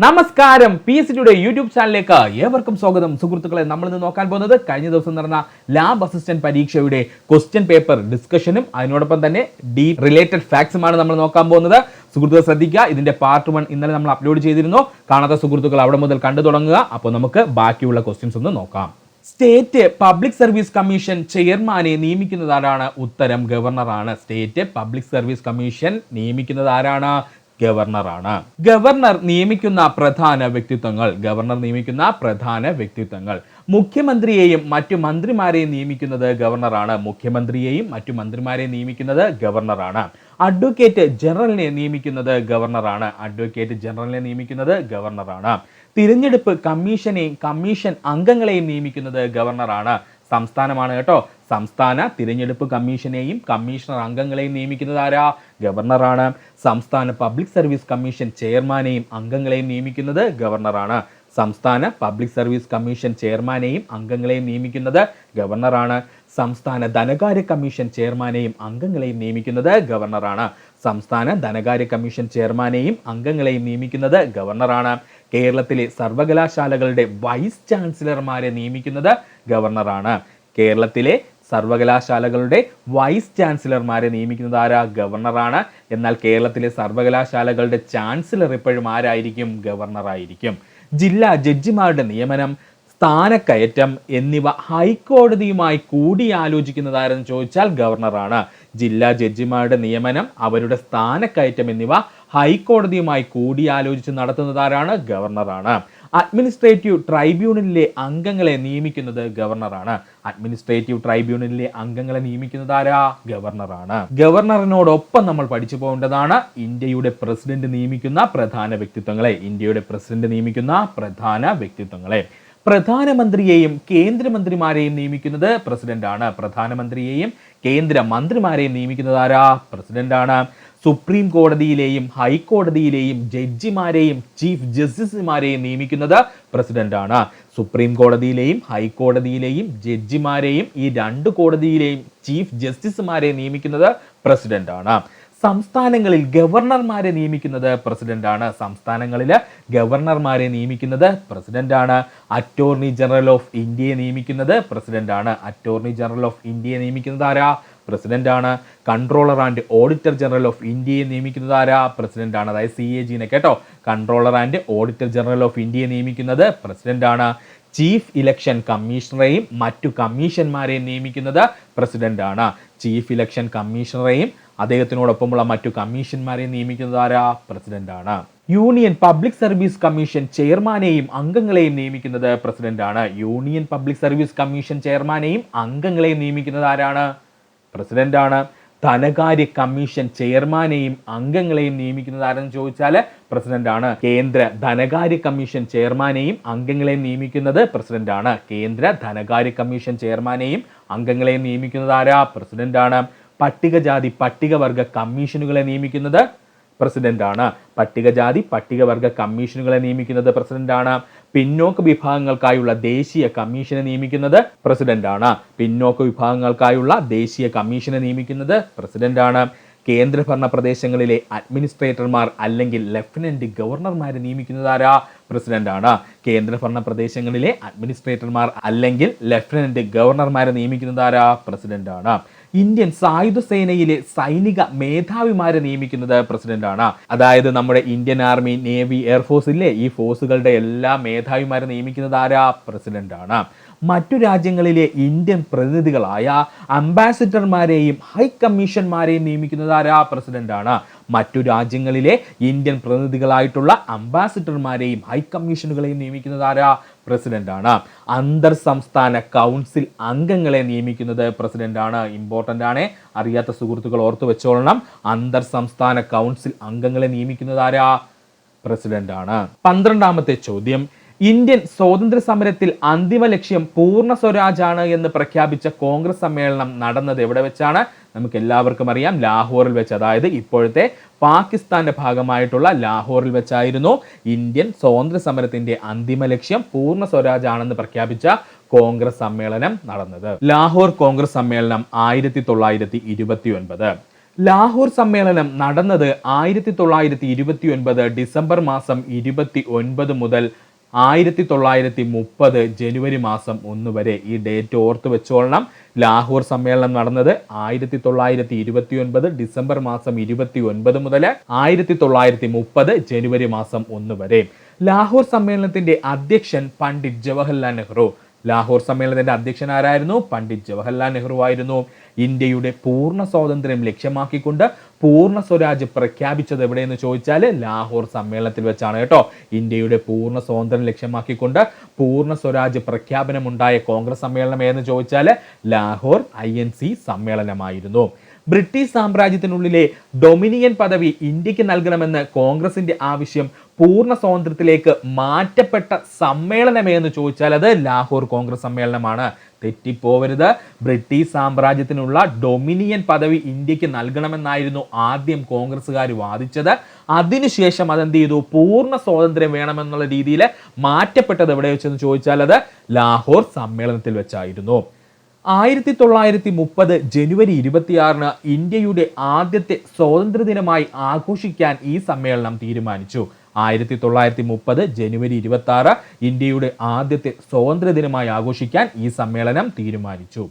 നമസ്കാരം, PSCയുടെ യൂട്യൂബ് ചാനലിലേക്ക് ഏവർക്കും സ്വാഗതം. സുഹൃത്തുക്കളെ, നമ്മൾ ഇന്ന് നോക്കാൻ പോകുന്നത് കഴിഞ്ഞ ദിവസം നടന്ന ലാബ് അസിസ്റ്റന്റ് പരീക്ഷയുടെ ക്വസ്റ്റ്യൻ പേപ്പർ ഡിസ്കഷനും അതിനോടൊപ്പം തന്നെ ഡീപ് റിലേറ്റഡ് ഫാക്ട്സുമാണ് നമ്മൾ നോക്കാൻ പോകുന്നത്. സുഹൃത്തുക്കൾ ശ്രദ്ധിക്കുക, ഇതിന്റെ പാർട്ട് 1 ഇന്നലെ നമ്മൾ അപ്ലോഡ് ചെയ്തിരുന്നു. കാണാത്ത സുഹൃത്തുക്കൾ അവിടെ മുതൽ കണ്ടു തുടങ്ങുക. അപ്പോൾ നമുക്ക് ബാക്കിയുള്ള ക്വസ്റ്റ്യൻസ് ഒന്ന് നോക്കാം. സ്റ്റേറ്റ് പബ്ലിക് സർവീസ് കമ്മീഷൻ ചെയർമാനെ നിയമിക്കുന്നത് ആരാണ്? ഉത്തരം ഗവർണറാണ്. സ്റ്റേറ്റ് പബ്ലിക് സർവീസ് കമ്മീഷൻ നിയമിക്കുന്നത് ആരാണ്? ഗവർണറാണ്. ഗവർണർ നിയമിക്കുന്ന പ്രധാന വ്യക്തിത്വങ്ങൾ. മുഖ്യമന്ത്രിയെയും മറ്റു മന്ത്രിമാരെയും നിയമിക്കുന്നത് ഗവർണറാണ്. അഡ്വക്കേറ്റ് ജനറലിനെ നിയമിക്കുന്നത് ഗവർണറാണ്. തിരഞ്ഞെടുപ്പ് കമ്മീഷനെയും കമ്മീഷൻ അംഗങ്ങളെയും നിയമിക്കുന്നത് ഗവർണറാണ്. സംസ്ഥാനമാണ് കേട്ടോ. സംസ്ഥാന തിരഞ്ഞെടുപ്പ് കമ്മീഷനെയും കമ്മീഷണർ അംഗങ്ങളെയും നിയമിക്കുന്നത് ആരാ? ഗവർണറാണ്. സംസ്ഥാന പബ്ലിക് സർവീസ് കമ്മീഷൻ ചെയർമാനെയും അംഗങ്ങളെയും നിയമിക്കുന്നത് ഗവർണറാണ്. സംസ്ഥാന പബ്ലിക് സർവീസ് കമ്മീഷൻ ചെയർമാനെയും അംഗങ്ങളെയും നിയമിക്കുന്നത് ഗവർണറാണ്. സംസ്ഥാന ധനകാര്യ കമ്മീഷൻ ചെയർമാനെയും അംഗങ്ങളെയും നിയമിക്കുന്നത് ഗവർണറാണ്. സംസ്ഥാന ധനകാര്യ കമ്മീഷൻ ചെയർമാനെയും അംഗങ്ങളെയും നിയമിക്കുന്നത് ഗവർണറാണ്. കേരളത്തിലെ സർവകലാശാലകളുടെ വൈസ് ചാൻസലർമാരെ നിയമിക്കുന്നത് ഗവർണറാണ്. കേരളത്തിലെ സർവകലാശാലകളുടെ വൈസ് ചാൻസലർമാരെ നിയമിക്കുന്നത് ആരാ? ഗവർണറാണ്. എന്നാൽ കേരളത്തിലെ സർവകലാശാലകളുടെ ചാൻസലർ എപ്പോഴും ആരായിരിക്കും? ഗവർണറായിരിക്കും. ജില്ലാ ജഡ്ജിമാരുടെ നിയമനം, സ്ഥാനക്കയറ്റം എന്നിവ ഹൈക്കോടതിയുമായി കൂടിയാലോചിക്കുന്നതാരെന്ന് ചോദിച്ചാൽ ഗവർണറാണ്. ജില്ലാ ജഡ്ജിമാരുടെ നിയമനം, അവരുടെ സ്ഥാനക്കയറ്റം എന്നിവ ഹൈക്കോടതിയുമായി കൂടിയാലോചിച്ച് നടത്തുന്നതാരാണ്? ഗവർണറാണ്. അഡ്മിനിസ്ട്രേറ്റീവ് ട്രൈബ്യൂണലിലെ അംഗങ്ങളെ നിയമിക്കുന്നത് ഗവർണറാണ്. ഗവർണറിനോടൊപ്പം നമ്മൾ പഠിച്ചു പോകേണ്ടതാണ് ഇന്ത്യയുടെ പ്രസിഡന്റ് നിയമിക്കുന്ന പ്രധാന വ്യക്തിത്വങ്ങളെ. പ്രധാനമന്ത്രിയെയും കേന്ദ്രമന്ത്രിമാരെയും നിയമിക്കുന്നത് പ്രസിഡന്റാണ്. പ്രസിഡന്റാണ്. സുപ്രീം കോടതിയിലെയും ഹൈക്കോടതിയിലെയും ജഡ്ജിമാരെയും ചീഫ് ജസ്റ്റിസുമാരെയും നിയമിക്കുന്നത് പ്രസിഡന്റാണ്. സുപ്രീം കോടതിയിലെയും ഹൈക്കോടതിയിലെയും ജഡ്ജിമാരെയും ഈ രണ്ട് കോടതിയിലെയും ചീഫ് ജസ്റ്റിസുമാരെ നിയമിക്കുന്നത് പ്രസിഡന്റാണ്. സംസ്ഥാനങ്ങളിൽ ഗവർണർമാരെ നിയമിക്കുന്നത് പ്രസിഡന്റാണ്. അറ്റോർണി ജനറൽ ഓഫ് ഇന്ത്യയെ നിയമിക്കുന്നത് പ്രസിഡന്റാണ്. ആരാ? പ്രസിഡന്റാണ്. Controller and auditor general of ഇന്ത്യയെ നിയമിക്കുന്നത് ആരാ? പ്രസിഡന്റാണ്. അതായത് CAG കേട്ടോ. Controller and auditor general of ഇന്ത്യയെ നിയമിക്കുന്നത് പ്രസിഡന്റാണ്. ചീഫ് ഇലക്ഷൻ കമ്മീഷണറെയും മറ്റു കമ്മീഷന്മാരെയും നിയമിക്കുന്നത് പ്രസിഡന്റാണ്. അദ്ദേഹത്തിനോടൊപ്പമുള്ള മറ്റു കമ്മീഷന്മാരെയും നിയമിക്കുന്നത് ആരാ? പ്രസിഡന്റാണ്. യൂണിയൻ പബ്ലിക് സർവീസ് കമ്മീഷൻ ചെയർമാനെയും അംഗങ്ങളെയും നിയമിക്കുന്നത് പ്രസിഡന്റാണ്. ആരാണ്? പ്രസിഡന്റാണ്. ധനകാര്യ കമ്മീഷൻ ചെയർമാനെയും അംഗങ്ങളെയും നിയമിക്കുന്നത് ആരെന്ന് ചോദിച്ചാൽ പ്രസിഡന്റാണ്. കേന്ദ്ര ധനകാര്യ കമ്മീഷൻ ചെയർമാനെയും അംഗങ്ങളെയും നിയമിക്കുന്നത് ആരാ? പ്രസിഡന്റാണ്. പട്ടികജാതി പട്ടികവർഗ കമ്മീഷനുകളെ നിയമിക്കുന്നത് പ്രസിഡന്റാണ്. പിന്നോക്ക വിഭാഗങ്ങൾക്കായുള്ള ദേശീയ കമ്മീഷനെ നിയമിക്കുന്നത് പ്രസിഡന്റാണ്. കേന്ദ്രഭരണ പ്രദേശങ്ങളിലെ അഡ്മിനിസ്ട്രേറ്റർമാർ അല്ലെങ്കിൽ ലഫ്റ്റനന്റ് ഗവർണർമാരെ നിയമിക്കുന്നത് ആരാ? പ്രസിഡന്റാണ്. കേന്ദ്രഭരണ പ്രദേശങ്ങളിലെ അഡ്മിനിസ്ട്രേറ്റർമാർ അല്ലെങ്കിൽ ലഫ്റ്റനന്റ് ഗവർണർമാരെ നിയമിക്കുന്നത് ആരാ? പ്രസിഡന്റാണ്. ഇന്ത്യൻ സായുധ സേനയിലെ സൈനിക മേധാവിമാരെ നിയമിക്കുന്നത് പ്രസിഡന്റാണ്. അതായത് നമ്മുടെ ഇന്ത്യൻ ആർമി, നേവി, എയർഫോഴ്സ് ഇല്ലേ, ഈ ഫോഴ്സുകളുടെ എല്ലാ മേധാവിമാരെ നിയമിക്കുന്നത് ആരാ? പ്രസിഡന്റാണ്. മറ്റു രാജ്യങ്ങളിലെ ഇന്ത്യൻ പ്രതിനിധികളായ അംബാസിഡർമാരെയും ഹൈ കമ്മീഷന്മാരെയും നിയമിക്കുന്നത് ആരാ? പ്രസിഡന്റാണ്. മറ്റു രാജ്യങ്ങളിലെ ഇന്ത്യൻ പ്രതിനിധികളായിട്ടുള്ള അംബാസിഡർമാരെയും ഹൈ കമ്മീഷനുകളെയും നിയമിക്കുന്നത് ആരാ? പ്രസിഡന്റാണ്. അന്തർ സംസ്ഥാന കൗൺസിൽ അംഗങ്ങളെ നിയമിക്കുന്നത് പ്രസിഡന്റാണ്. ഇമ്പോർട്ടന്റ് ആണ്, അറിയാത്ത സുഹൃത്തുക്കൾ ഓർത്തു വെച്ചോളണം. അന്തർ സംസ്ഥാന കൗൺസിൽ അംഗങ്ങളെ നിയമിക്കുന്നത് ആരാ? പ്രസിഡന്റാണ്. 12ാമത്തെ ചോദ്യം, ഇന്ത്യൻ സ്വാതന്ത്ര്യ സമരത്തിൽ അന്തിമ ലക്ഷ്യം പൂർണ്ണ സ്വരാജാണ് എന്ന് പ്രഖ്യാപിച്ച കോൺഗ്രസ് സമ്മേളനം നടന്നത് എവിടെ വെച്ചാണ്? നമുക്ക് എല്ലാവർക്കും അറിയാം, ലാഹോറിൽ വെച്ച്. അതായത് ഇപ്പോഴത്തെ പാകിസ്ഥാന്റെ ഭാഗമായിട്ടുള്ള ലാഹോറിൽ വെച്ചായിരുന്നു ഇന്ത്യൻ സ്വാതന്ത്ര്യ സമരത്തിന്റെ അന്തിമ ലക്ഷ്യം പൂർണ്ണ സ്വരാജ് ആണെന്ന് പ്രഖ്യാപിച്ച കോൺഗ്രസ് സമ്മേളനം നടന്നത്. ലാഹോർ കോൺഗ്രസ് സമ്മേളനം 1929. ലാഹോർ സമ്മേളനം നടന്നത് 1929 ഡിസംബർ മാസം 29 മുതൽ 1930 ജനുവരി മാസം 1 വരെ. ഈ ഡേറ്റ് ഓർത്ത് വെച്ചോളണം. ലാഹോർ സമ്മേളനം നടന്നത് 1929 ഡിസംബർ മാസം 29 മുതൽ 1930 ജനുവരി മാസം 1 വരെ. ലാഹോർ സമ്മേളനത്തിന്റെ അധ്യക്ഷൻ പണ്ഡിറ്റ് ജവഹർലാൽ നെഹ്റു. ലാഹോർ സമ്മേളനത്തിന്റെ അധ്യക്ഷൻ ആരായിരുന്നു? പണ്ഡിറ്റ് ജവഹർലാൽ നെഹ്റു ആയിരുന്നു. ഇന്ത്യയുടെ പൂർണ്ണ സ്വാതന്ത്ര്യം ലക്ഷ്യമാക്കിക്കൊണ്ട് പൂർണ്ണ സ്വരാജ് പ്രഖ്യാപിച്ചത് എവിടെയെന്ന് ചോദിച്ചാൽ ലാഹോർ സമ്മേളനത്തിൽ വെച്ചാണ് കേട്ടോ. ഇന്ത്യയുടെ പൂർണ്ണ സ്വാതന്ത്ര്യം ലക്ഷ്യമാക്കിക്കൊണ്ട് പൂർണ്ണ സ്വരാജ് പ്രഖ്യാപനമുണ്ടായ കോൺഗ്രസ് സമ്മേളനം ഏതെന്ന് ചോദിച്ചാൽ ലാഹോർ INC സമ്മേളനമായിരുന്നു. ബ്രിട്ടീഷ് സാമ്രാജ്യത്തിനുള്ളിലെ ഡൊമിനിയൻ പദവി ഇന്ത്യക്ക് നൽകണമെന്ന് കോൺഗ്രസിന്റെ ആവശ്യം പൂർണ്ണ സ്വാതന്ത്ര്യത്തിലേക്ക് മാറ്റപ്പെട്ട സമ്മേളനമേന്ന് ചോദിച്ചാൽ അത് ലാഹോർ കോൺഗ്രസ് സമ്മേളനമാണ്. തെറ്റിപ്പോവരുത്. ബ്രിട്ടീഷ് സാമ്രാജ്യത്തിനുള്ള ഡൊമിനിയൻ പദവി ഇന്ത്യക്ക് നൽകണമെന്നായിരുന്നു ആദ്യം കോൺഗ്രസ്സുകാർ വാദിച്ചത്. അതിനുശേഷം അതെന്ത് ചെയ്തു? പൂർണ്ണ സ്വാതന്ത്ര്യം വേണമെന്നുള്ള രീതിയിൽ മാറ്റപ്പെട്ടത് എവിടെ വെച്ചെന്ന് ചോദിച്ചാൽ അത് ലാഹോർ സമ്മേളനത്തിൽ വെച്ചായിരുന്നു. 1930 ജനുവരി 26 ഇന്ത്യയുടെ ആദ്യത്തെ സ്വാതന്ത്ര്യദിനമായി ആഘോഷിക്കാൻ ഈ സമ്മേളനം തീരുമാനിച്ചു. 1930 ജനുവരി 26 ഇന്ത്യയുടെ ആദ്യത്തെ സ്വാതന്ത്ര്യദിനമായി ആഘോഷിക്കാൻ ഈ സമ്മേളനം തീരുമാനിച്ചു.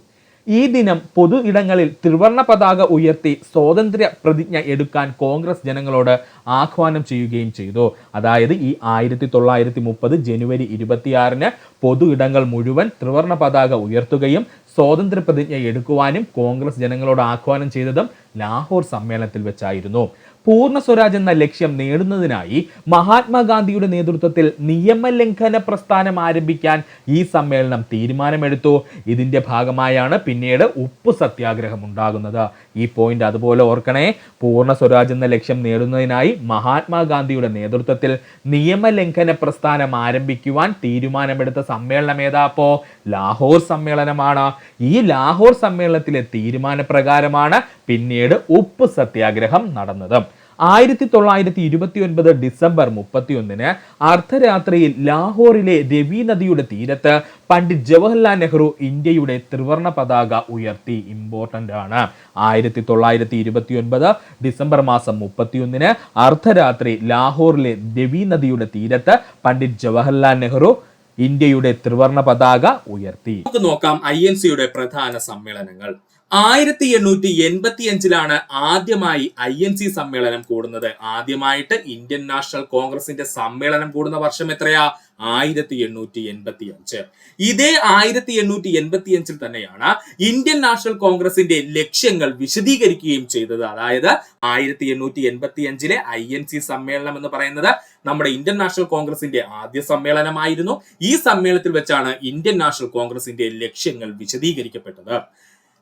ഈ ദിനം പൊതു ഇടങ്ങളിൽ ത്രിവർണ പതാക ഉയർത്തി സ്വാതന്ത്ര്യ പ്രതിജ്ഞ എടുക്കാൻ കോൺഗ്രസ് ജനങ്ങളോട് ആഹ്വാനം ചെയ്യുകയും ചെയ്തു. അതായത് ഈ 1930 ജനുവരി 26 പൊതു ഇടങ്ങൾ മുഴുവൻ ത്രിവർണ പതാക ഉയർത്തുകയും സ്വാതന്ത്ര്യ പ്രതിജ്ഞ എടുക്കുവാനും കോൺഗ്രസ് ജനങ്ങളോട് ആഹ്വാനം ചെയ്തതും ലാഹോർ സമ്മേളനത്തിൽ വെച്ചായിരുന്നു. പൂർണ്ണ സ്വരാജ് എന്ന ലക്ഷ്യം നേടുന്നതിനായി മഹാത്മാഗാന്ധിയുടെ നേതൃത്വത്തിൽ നിയമലംഘന പ്രസ്ഥാനം ആരംഭിക്കാൻ ഈ സമ്മേളനം തീരുമാനമെടുത്തു. ഇതിന്റെ ഭാഗമായാണ് പിന്നീട് ഉപ്പ് സത്യാഗ്രഹം ഉണ്ടാകുന്നത്. ഈ പോയിന്റ് അതുപോലെ ഓർക്കണേ. പൂർണ്ണ സ്വരാജ് എന്ന ലക്ഷ്യം നേടുന്നതിനായി മഹാത്മാഗാന്ധിയുടെ നേതൃത്വത്തിൽ നിയമലംഘന പ്രസ്ഥാനം ആരംഭിക്കുവാൻ തീരുമാനമെടുത്ത സമ്മേളനം ഏതാപ്പോ? ലാഹോർ സമ്മേളനമാണ്. ഈ ലാഹോർ സമ്മേളനത്തിലെ തീരുമാനപ്രകാരമാണ് പിന്നീട് ഉപ്പ് സത്യാഗ്രഹം നടന്നത്. 1929 ഡിസംബർ 31 അർദ്ധരാത്രിയിൽ ലാഹോറിലെ രവി നദിയുടെ തീരത്ത് പണ്ഡിറ്റ് ജവഹർലാൽ നെഹ്റു ഇന്ത്യയുടെ ത്രിവർണ പതാക ഉയർത്തി. ഇമ്പോർട്ടന്റ് ആണ്. 1929 ഡിസംബർ മാസം 31 അർദ്ധരാത്രി ലാഹോറിലെ രവി നദിയുടെ തീരത്ത് പണ്ഡിറ്റ് ജവഹർലാൽ നെഹ്റു ഇന്ത്യയുടെ ത്രിവർണ പതാക ഉയർത്തി. നമുക്ക് നോക്കാം INCയുടെ പ്രധാന സമ്മേളനങ്ങൾ. 1885 ആദ്യമായി INC സമ്മേളനം കൂടുന്നത്. ആദ്യമായിട്ട് ഇന്ത്യൻ നാഷണൽ കോൺഗ്രസിന്റെ സമ്മേളനം കൂടുന്ന വർഷം എത്രയാ? 1885. ഇതേ 1885 തന്നെയാണ് ഇന്ത്യൻ നാഷണൽ കോൺഗ്രസിന്റെ ലക്ഷ്യങ്ങൾ വിശദീകരിക്കുകയും ചെയ്തത്. അതായത് 1885 INC സമ്മേളനം എന്ന് പറയുന്നത് നമ്മുടെ ഇന്ത്യൻ നാഷണൽ കോൺഗ്രസിന്റെ ആദ്യ സമ്മേളനമായിരുന്നു. ഈ സമ്മേളനത്തിൽ വെച്ചാണ് ഇന്ത്യൻ നാഷണൽ കോൺഗ്രസിന്റെ ലക്ഷ്യങ്ങൾ വിശദീകരിക്കപ്പെട്ടത്.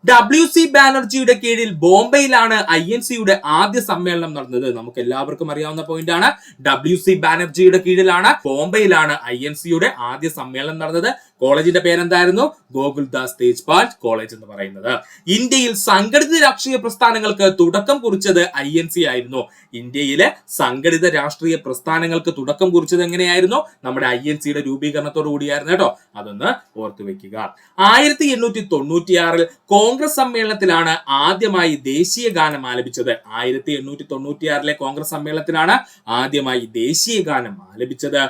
WC ബാനർജിയുടെ കീഴിൽ ബോംബെയിലാണ് INCയുടെ ആദ്യ സമ്മേളനം നടന്നത്. നമുക്ക് എല്ലാവർക്കും അറിയാവുന്ന പോയിന്റ് ആണ്. WC ബാനർജിയുടെ കീഴിലാണ് ബോംബെയിലാണ് INCയുടെ ആദ്യ സമ്മേളനം നടന്നത്. കോളേജിന്റെ പേരെന്തായിരുന്നു? ഗോകുൽദാസ് തേജ്പാൽ കോളേജ് എന്ന് പറയുന്നത്. ഇന്ത്യയിൽ സംഘടിത രാഷ്ട്രീയ പ്രസ്ഥാനങ്ങൾക്ക് തുടക്കം കുറിച്ചത് INC ആയിരുന്നു. ഇന്ത്യയിലെ സംഘടിത രാഷ്ട്രീയ പ്രസ്ഥാനങ്ങൾക്ക് തുടക്കം കുറിച്ചത് എങ്ങനെയായിരുന്നു? നമ്മുടെ INCയുടെ രൂപീകരണത്തോടു കൂടിയായിരുന്നു കേട്ടോ. അതൊന്ന് ഓർത്തു വെക്കുക. 1896 കോൺഗ്രസ് സമ്മേളനത്തിലാണ് ആദ്യമായി ദേശീയ ഗാനം ആലപിച്ചത്. 1896 കോൺഗ്രസ് സമ്മേളനത്തിലാണ് ആദ്യമായി ദേശീയ ഗാനം ആലപിച്ചത്.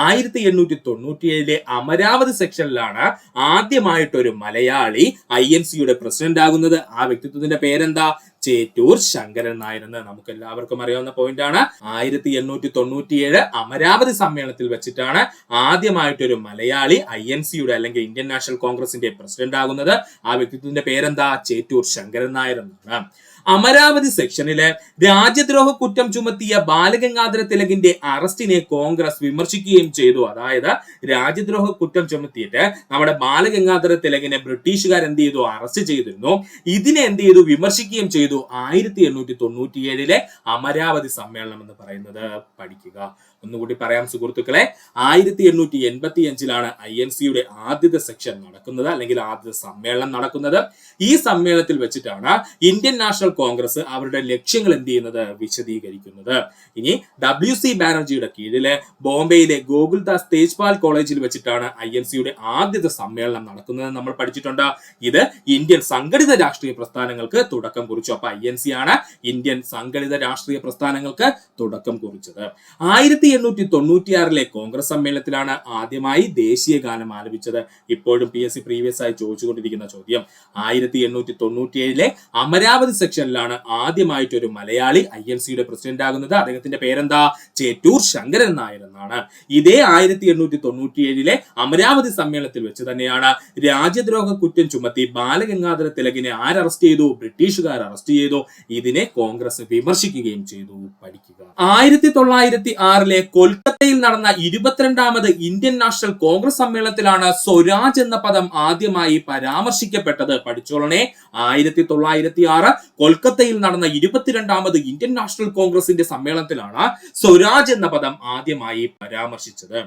1897 അമരാവതി സെക്ഷനിലാണ് ആദ്യമായിട്ടൊരു മലയാളി INCയുടെ പ്രസിഡന്റ് ആകുന്നത്. ആ വ്യക്തിത്വത്തിന്റെ പേരെന്താ? ചേറ്റൂർ ശങ്കരൻ നായർ എന്ന് നമുക്ക് എല്ലാവർക്കും അറിയാവുന്ന പോയിന്റ് ആണ്. 1897 അമരാവതി സമ്മേളനത്തിൽ വെച്ചിട്ടാണ് ആദ്യമായിട്ടൊരു മലയാളി INCയുടെ അല്ലെങ്കിൽ ഇന്ത്യൻ നാഷണൽ കോൺഗ്രസിന്റെ പ്രസിഡന്റ് ആകുന്നത്. ആ വ്യക്തിത്വത്തിന്റെ പേരെന്താ? ചേറ്റൂർ ശങ്കരൻ നായർ എന്നാണ്. അമരാവതി സെക്ഷനിലെ രാജ്യദ്രോഹ കുറ്റം ചുമത്തിയ ബാലഗംഗാധര തിലകിന്റെ അറസ്റ്റിനെ കോൺഗ്രസ് വിമർശിക്കുകയും ചെയ്തു. അതായത് രാജ്യദ്രോഹ കുറ്റം ചുമത്തിയിട്ട് നമ്മുടെ ബാലഗംഗാധര തിലകിനെ ബ്രിട്ടീഷുകാർ എന്ത് ചെയ്തു? അറസ്റ്റ് ചെയ്തിരുന്നു. ഇതിനെ എന്ത് ചെയ്തു? വിമർശിക്കുകയും ചെയ്തു. 1897 അമരാവതി സമ്മേളനം എന്ന് പറയുന്നത് പഠിക്കുക. ഒന്നുകൂടി പറയാം സുഹൃത്തുക്കളെ. 1885 INCയുടെ ആദ്യത്തെ സെക്ഷൻ നടക്കുന്നത് അല്ലെങ്കിൽ ആദ്യത്തെ സമ്മേളനം നടക്കുന്നത്. ഈ സമ്മേളനത്തിൽ വെച്ചിട്ടാണ് ഇന്ത്യൻ നാഷണൽ കോൺഗ്രസ് അവരുടെ ലക്ഷ്യങ്ങൾ എന്ത് ചെയ്യുന്നത് വിശദീകരിക്കുന്നത്. ഇനി WC ബാനർജിയുടെ കീഴില് ബോംബെയിലെ ഗോകുൽദാസ് തേജ്പാൽ കോളേജിൽ വെച്ചിട്ടാണ് INCയുടെ ആദ്യത്തെ സമ്മേളനം നടക്കുന്നത് നമ്മൾ പഠിച്ചിട്ടുണ്ട്. ഇത് ഇന്ത്യൻ സംഘടിത രാഷ്ട്രീയ പ്രസ്ഥാനങ്ങൾക്ക് തുടക്കം കുറിച്ചു. അപ്പൊ INC ആണ് ഇന്ത്യൻ സംഘടിത രാഷ്ട്രീയ പ്രസ്ഥാനങ്ങൾക്ക് തുടക്കം കുറിച്ചത്. 1896 കോൺഗ്രസ് സമ്മേളനത്തിലാണ് ആദ്യമായി ദേശീയ ഗാനം ആലപിച്ചത്. ഇപ്പോഴും PSC പ്രീവിയസ് ആയി ചോദിച്ചുകൊണ്ടിരിക്കുന്ന ചോദ്യം. 1897 അമരാവതി സെക്ഷനിലാണ് ആദ്യമായിട്ട് ഒരു മലയാളി INCയുടെ പ്രസിഡന്റ് ആകുന്നത്. അദ്ദേഹത്തിന്റെ പേരെന്താ? ചേറ്റൂർ ശങ്കരൻ നായർ എന്നാണ്. ഇതേ 1897 അമരാവതി സമ്മേളനത്തിൽ വെച്ച് തന്നെയാണ് രാജ്യദ്രോഹ കുറ്റം ചുമത്തി ബാലഗംഗാധര തിലകിനെ അറസ്റ്റ് ചെയ്തു? ബ്രിട്ടീഷുകാർ അറസ്റ്റ് ചെയ്തു. ഇതിനെ കോൺഗ്രസ് വിമർശിക്കുകയും ചെയ്തു. പഠിക്കുക. 1906 കൊൽക്കത്തയിൽ നടന്ന 22ാമത് ഇന്ത്യൻ നാഷണൽ കോൺഗ്രസ് സമ്മേളനത്തിലാണ് സ്വരാജ് എന്ന പദം ആദ്യമായി പരാമർശിക്കപ്പെട്ടത്. പഠിച്ചോളണേ, 1906 കൊൽക്കത്തയിൽ നടന്ന 22ാമത് ഇന്ത്യൻ നാഷണൽ കോൺഗ്രസിന്റെ സമ്മേളനത്തിലാണ് സ്വരാജ് എന്ന പദം ആദ്യമായി പരാമർശിച്ചത്.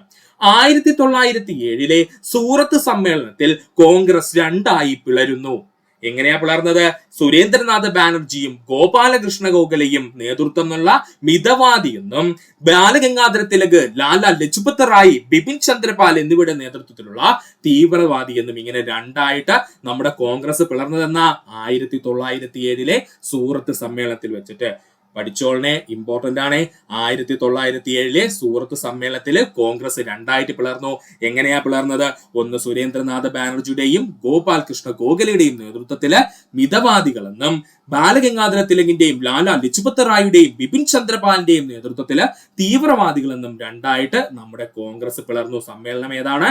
1907 സൂറത്ത് സമ്മേളനത്തിൽ കോൺഗ്രസ് രണ്ടായി പിളരുന്നു. എങ്ങനെയാ പിളർന്നത്? സുരേന്ദ്രനാഥ് ബാനർജിയും ഗോപാലകൃഷ്ണ ഗോഖലെയും നേതൃത്വമുള്ള മിതവാദി എന്നും ബാലഗംഗാധര തിലക്, ലാല ലജ്പത് റായ്, ബിപിൻ ചന്ദ്രപാൽ എന്നിവരുടെ നേതൃത്വത്തിലുള്ള തീവ്രവാദി എന്നും ഇങ്ങനെ രണ്ടായിട്ട് നമ്മുടെ കോൺഗ്രസ് പിളർന്നതെന്ന 1907 സൂറത്ത് സമ്മേളനത്തിൽ വെച്ചിട്ട്. പഠിച്ചോളനെ, ഇമ്പോർട്ടന്റ് ആണ്. 1907 സൂറത്ത് സമ്മേളനത്തിൽ കോൺഗ്രസ് രണ്ടായിട്ട് പിളർന്നു. എങ്ങനെയാ പിളർന്നത്? ഒന്ന് സുരേന്ദ്രനാഥ് ബാനർജിയുടെയും ഗോപാൽ കൃഷ്ണ ഗോഖലെയുടെയും നേതൃത്വത്തില് മിതവാദികളെന്നും ബാലഗംഗാധര തിലകിന്റെയും ലാല ലജ്പത് റായിയുടെയും ബിപിൻ ചന്ദ്രപാലിന്റെയും നേതൃത്വത്തില് തീവ്രവാദികളെന്നും രണ്ടായിട്ട് നമ്മുടെ കോൺഗ്രസ് പിളർന്നു. സമ്മേളനം ഏതാണ്?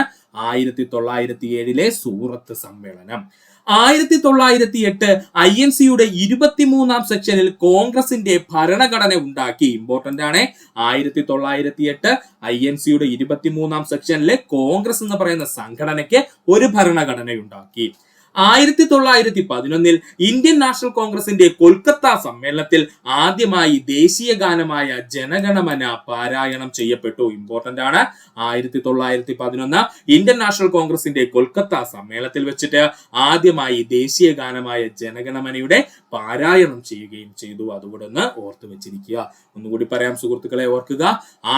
1907 സൂറത്ത് സമ്മേളനം. 1908 INCയുടെ 23ാം സെക്ഷനിൽ കോൺഗ്രസിന്റെ ഭരണഘടന ഉണ്ടാക്കി. ഇമ്പോർട്ടന്റ് ആണ്. 1908 INCയുടെ 23ാം സെക്ഷനിൽ കോൺഗ്രസ് എന്ന് പറയുന്ന സംഘടനയ്ക്ക് ഒരു ഭരണഘടന ഉണ്ടാക്കി. 1911 ഇന്ത്യൻ നാഷണൽ കോൺഗ്രസിന്റെ കൊൽക്കത്ത സമ്മേളനത്തിൽ ആദ്യമായി ദേശീയ ഗാനമായ ജനഗണമന പാരായണം ചെയ്യപ്പെട്ടു. ഇമ്പോർട്ടന്റ് ആണ്. 1911 ഇന്ത്യൻ നാഷണൽ കോൺഗ്രസിന്റെ കൊൽക്കത്ത സമ്മേളനത്തിൽ വെച്ചിട്ട് ആദ്യമായി ദേശീയ ഗാനമായ ജനഗണമനയുടെ പാരായണം ചെയ്യുകയും ചെയ്തു. അതുകൂടെ ഒന്ന് ഓർത്തു വെച്ചിരിക്കുക. ഒന്നുകൂടി പറയാം സുഹൃത്തുക്കളെ, ഓർക്കുക.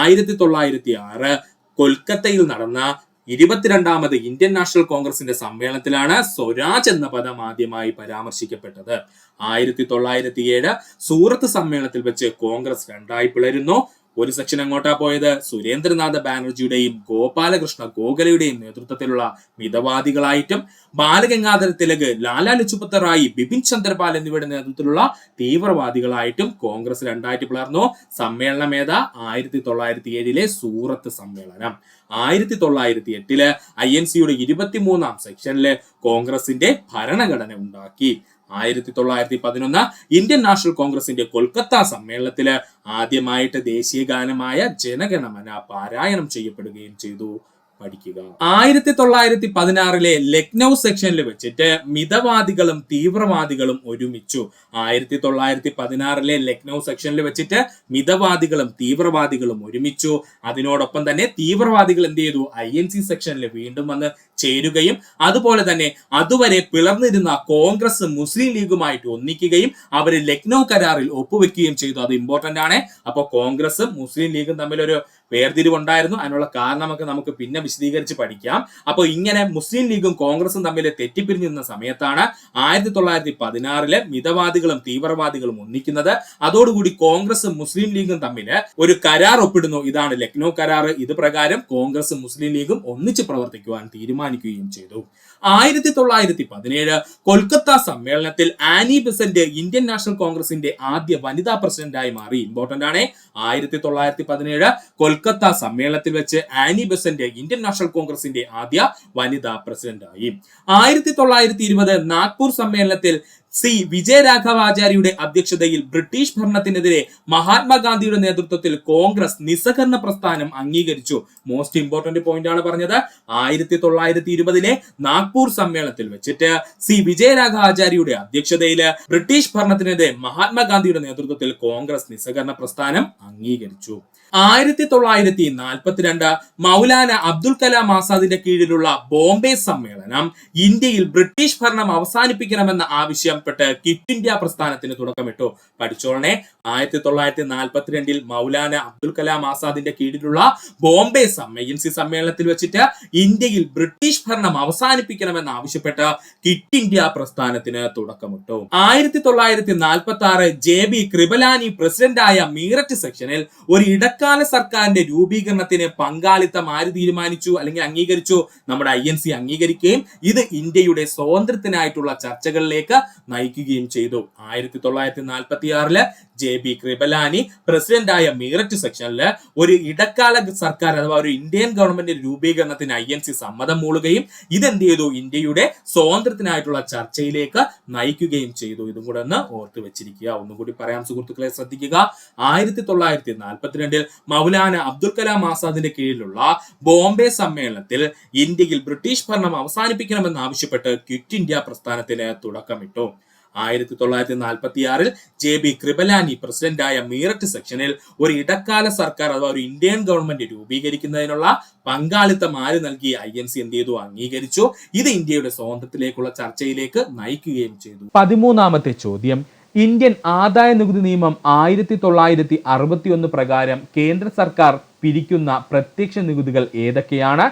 1906 കൊൽക്കത്തയിൽ നടന്ന 22ാമത് ഇന്ത്യൻ നാഷണൽ കോൺഗ്രസിന്റെ സമ്മേളനത്തിലാണ് സ്വരാജ് എന്ന പദം ആദ്യമായി പരാമർശിക്കപ്പെട്ടത്. 1907 സൂറത്ത് സമ്മേളനത്തിൽ വെച്ച് കോൺഗ്രസ് രണ്ടായി പിളരുന്നു. ഒരു സെക്ഷൻ എങ്ങോട്ടാ പോയത്? സുരേന്ദ്രനാഥ് ബാനർജിയുടെയും ഗോപാലകൃഷ്ണ ഗോഖലെയുടെയും നേതൃത്വത്തിലുള്ള മിതവാദികളായിട്ടും ബാലഗംഗാധര തിലക്, ലാല ലജ്പത് റായ്, ബിപിൻ ചന്ദ്രപാൽ എന്നിവരുടെ നേതൃത്വത്തിലുള്ള തീവ്രവാദികളായിട്ടും കോൺഗ്രസ് രണ്ടായിട്ട് പിളർന്നു. സമ്മേളനം ഏതാ? 1907 സൂറത്ത് സമ്മേളനം. 1908 INCയുടെ 23ാം സെക്ഷനില് കോൺഗ്രസിന്റെ ഭരണഘടന ഉണ്ടാക്കി. 1911 ഇന്ത്യൻ നാഷണൽ കോൺഗ്രസിന്റെ കൊൽക്കത്ത സമ്മേളനത്തില് ആദ്യമായിട്ട് ദേശീയ ഗാനമായ ജനഗണമന പാരായണം ചെയ്യപ്പെടുകയും ചെയ്തു. പഠിക്കുക. 1916 ലക്നൗ സെക്ഷനിൽ വെച്ചിട്ട് മിതവാദികളും തീവ്രവാദികളും ഒരുമിച്ചു. 1916 ലക്നൗ സെക്ഷനിൽ വെച്ചിട്ട് മിതവാദികളും തീവ്രവാദികളും ഒരുമിച്ചു. അതിനോടൊപ്പം തന്നെ തീവ്രവാദികൾ എന്ത് ചെയ്തു? INC സെക്ഷനിൽ വീണ്ടും വന്ന് ചേരുകയും അതുപോലെ തന്നെ അതുവരെ പിളർന്നിരുന്ന കോൺഗ്രസ് മുസ്ലിം ലീഗുമായിട്ട് ഒന്നിക്കുകയും അവര് ലക്നൗ കരാറിൽ ഒപ്പുവെക്കുകയും ചെയ്തു. അത് ഇമ്പോർട്ടന്റ് ആണ്. അപ്പൊ കോൺഗ്രസും മുസ്ലിം ലീഗും തമ്മിലൊരു വേർതിരിവുണ്ടായിരുന്നു. അതിനുള്ള കാരണമൊക്കെ നമുക്ക് പിന്നെ വിശദീകരിച്ച് പഠിക്കാം. അപ്പോൾ ഇങ്ങനെ മുസ്ലിം ലീഗും കോൺഗ്രസും തമ്മിൽ തെറ്റിപ്പിരിഞ്ഞിരുന്ന സമയത്താണ് 1916 മിതവാദികളും തീവ്രവാദികളും ഒന്നിക്കുന്നത്. അതോടുകൂടി കോൺഗ്രസും മുസ്ലിം ലീഗും തമ്മിൽ ഒരു കരാർ ഒപ്പിടുന്നു. ഇതാണ് ലക്നൗ കരാർ. ഇത് പ്രകാരം കോൺഗ്രസും മുസ്ലിം ലീഗും ഒന്നിച്ച് പ്രവർത്തിക്കുവാൻ തീരുമാനിക്കുകയും ചെയ്തു. 1917 കൊൽക്കത്ത സമ്മേളനത്തിൽ ആനി ബെസന്റ് ഇന്ത്യൻ നാഷണൽ കോൺഗ്രസിന്റെ ആദ്യ വനിതാ പ്രസിഡന്റായി മാറി. ഇമ്പോർട്ടന്റ് ആണ്. 1917 കൊൽക്കത്ത സമ്മേളനത്തിൽ വെച്ച് ആനി ബെസന്റ് ഇന്ത്യൻ നാഷണൽ കോൺഗ്രസിന്റെ ആദ്യ വനിതാ പ്രസിഡന്റായി. 1920 നാഗ്പൂർ സമ്മേളനത്തിൽ വിജയരാഘവാചാര്യയുടെ അധ്യക്ഷതയിൽ ബ്രിട്ടീഷ് ഭരണത്തിനെതിരെ മഹാത്മാഗാന്ധിയുടെ നേതൃത്വത്തിൽ കോൺഗ്രസ് നിസ്സഹകരണ പ്രസ്ഥാനം അംഗീകരിച്ചു. മോസ്റ്റ് ഇമ്പോർട്ടന്റ് പോയിന്റ് ആണ് പറഞ്ഞത്. 1920 നാഗ്പൂർ സമ്മേളനത്തിൽ വെച്ചിട്ട് വിജയരാഘവാചാര്യയുടെ അധ്യക്ഷതയിൽ ബ്രിട്ടീഷ് ഭരണത്തിനെതിരെ മഹാത്മാഗാന്ധിയുടെ നേതൃത്വത്തിൽ കോൺഗ്രസ് നിസ്സഹകരണ പ്രസ്ഥാനം അംഗീകരിച്ചു. 1942 മൗലാന അബ്ദുൽ കലാം ആസാദിന്റെ കീഴിലുള്ള ബോംബെ സമ്മേളനം ഇന്ത്യയിൽ ബ്രിട്ടീഷ് ഭരണം അവസാനിപ്പിക്കണമെന്ന ആവശ്യം പ്രധാനപ്പെട്ട ക്വിറ്റ് ഇന്ത്യ പ്രസ്ഥാനത്തിന് തുടക്കമിട്ടു. പഠിച്ചോളനെ, 1942 മൗലാന അബ്ദുൽ കലാം ആസാദിന്റെ കീഴിലുള്ള ബോംബെ INC സമ്മേളനത്തിൽ വെച്ചിട്ട് ഇന്ത്യയിൽ ബ്രിട്ടീഷ് ഭരണം അവസാനിപ്പിക്കണമെന്ന് ആവശ്യപ്പെട്ട് ക്വിറ്റ് ഇന്ത്യ പ്രസ്ഥാനത്തിന് തുടക്കമിട്ടു. 1946 JB കൃപലാനി പ്രസിഡന്റായ മീററ്റ് സെക്ഷനിൽ ഒരു ഇടക്കാല സർക്കാരിന്റെ രൂപീകരണത്തിന് പങ്കാളിത്തം ആര് തീരുമാനിച്ചു അല്ലെങ്കിൽ അംഗീകരിച്ചു? നമ്മുടെ INC അംഗീകരിക്കുകയും ഇത് ഇന്ത്യയുടെ സ്വാതന്ത്ര്യത്തിനായിട്ടുള്ള ചർച്ചകളിലേക്ക് നയിക്കുകയും ചെയ്തു. 1946 JB കൃപലാനി പ്രസിഡന്റായ മീററ്റ് സെക്ഷനിൽ ഒരു ഇടക്കാല സർക്കാർ അഥവാ ഒരു ഇന്ത്യൻ ഗവൺമെന്റ് രൂപീകരണത്തിന് INC സമ്മതം മൂളുകയും ഇതെന്ത് ചെയ്തു? ഇന്ത്യയുടെ സ്വാതന്ത്ര്യത്തിനായിട്ടുള്ള ചർച്ചയിലേക്ക് നയിക്കുകയും ചെയ്തു. ഇതും കൂടെ ഒന്ന് ഓർത്തു വെച്ചിരിക്കുക. ഒന്നുകൂടി പറയാം സുഹൃത്തുക്കളെ, ശ്രദ്ധിക്കുക. 1942 മൗലാന അബ്ദുൽ കലാം ആസാദിന്റെ കീഴിലുള്ള ബോംബെ സമ്മേളനത്തിൽ ഇന്ത്യയിൽ ബ്രിട്ടീഷ് ഭരണം അവസാനിപ്പിക്കണമെന്ന് ആവശ്യപ്പെട്ട് ക്വിറ്റ് ഇന്ത്യ പ്രസ്ഥാനത്തിന് തുടക്കമിട്ടു. 1946 JB കൃപലാനി പ്രസിഡന്റായ മീററ്റ് സെക്ഷനിൽ ഒരു ഇടക്കാല സർക്കാർ അഥവാ ഒരു ഇന്ത്യൻ ഗവൺമെന്റ് രൂപീകരിക്കുന്നതിനുള്ള പങ്കാളിത്തം ആര് നൽകി? INC എന്ത് ചെയ്തു? അംഗീകരിച്ചു. ഇത് ഇന്ത്യയുടെ സ്വാതന്ത്ര്യത്തിലേക്കുള്ള ചർച്ചയിലേക്ക് നയിക്കുകയും ചെയ്തു. 13ാമത്തെ ചോദ്യം, ഇന്ത്യൻ ആദായ നികുതി നിയമം 1961 പ്രകാരം കേന്ദ്ര സർക്കാർ പിരിക്കുന്ന പ്രത്യക്ഷ നികുതികൾ ഏതൊക്കെയാണ്?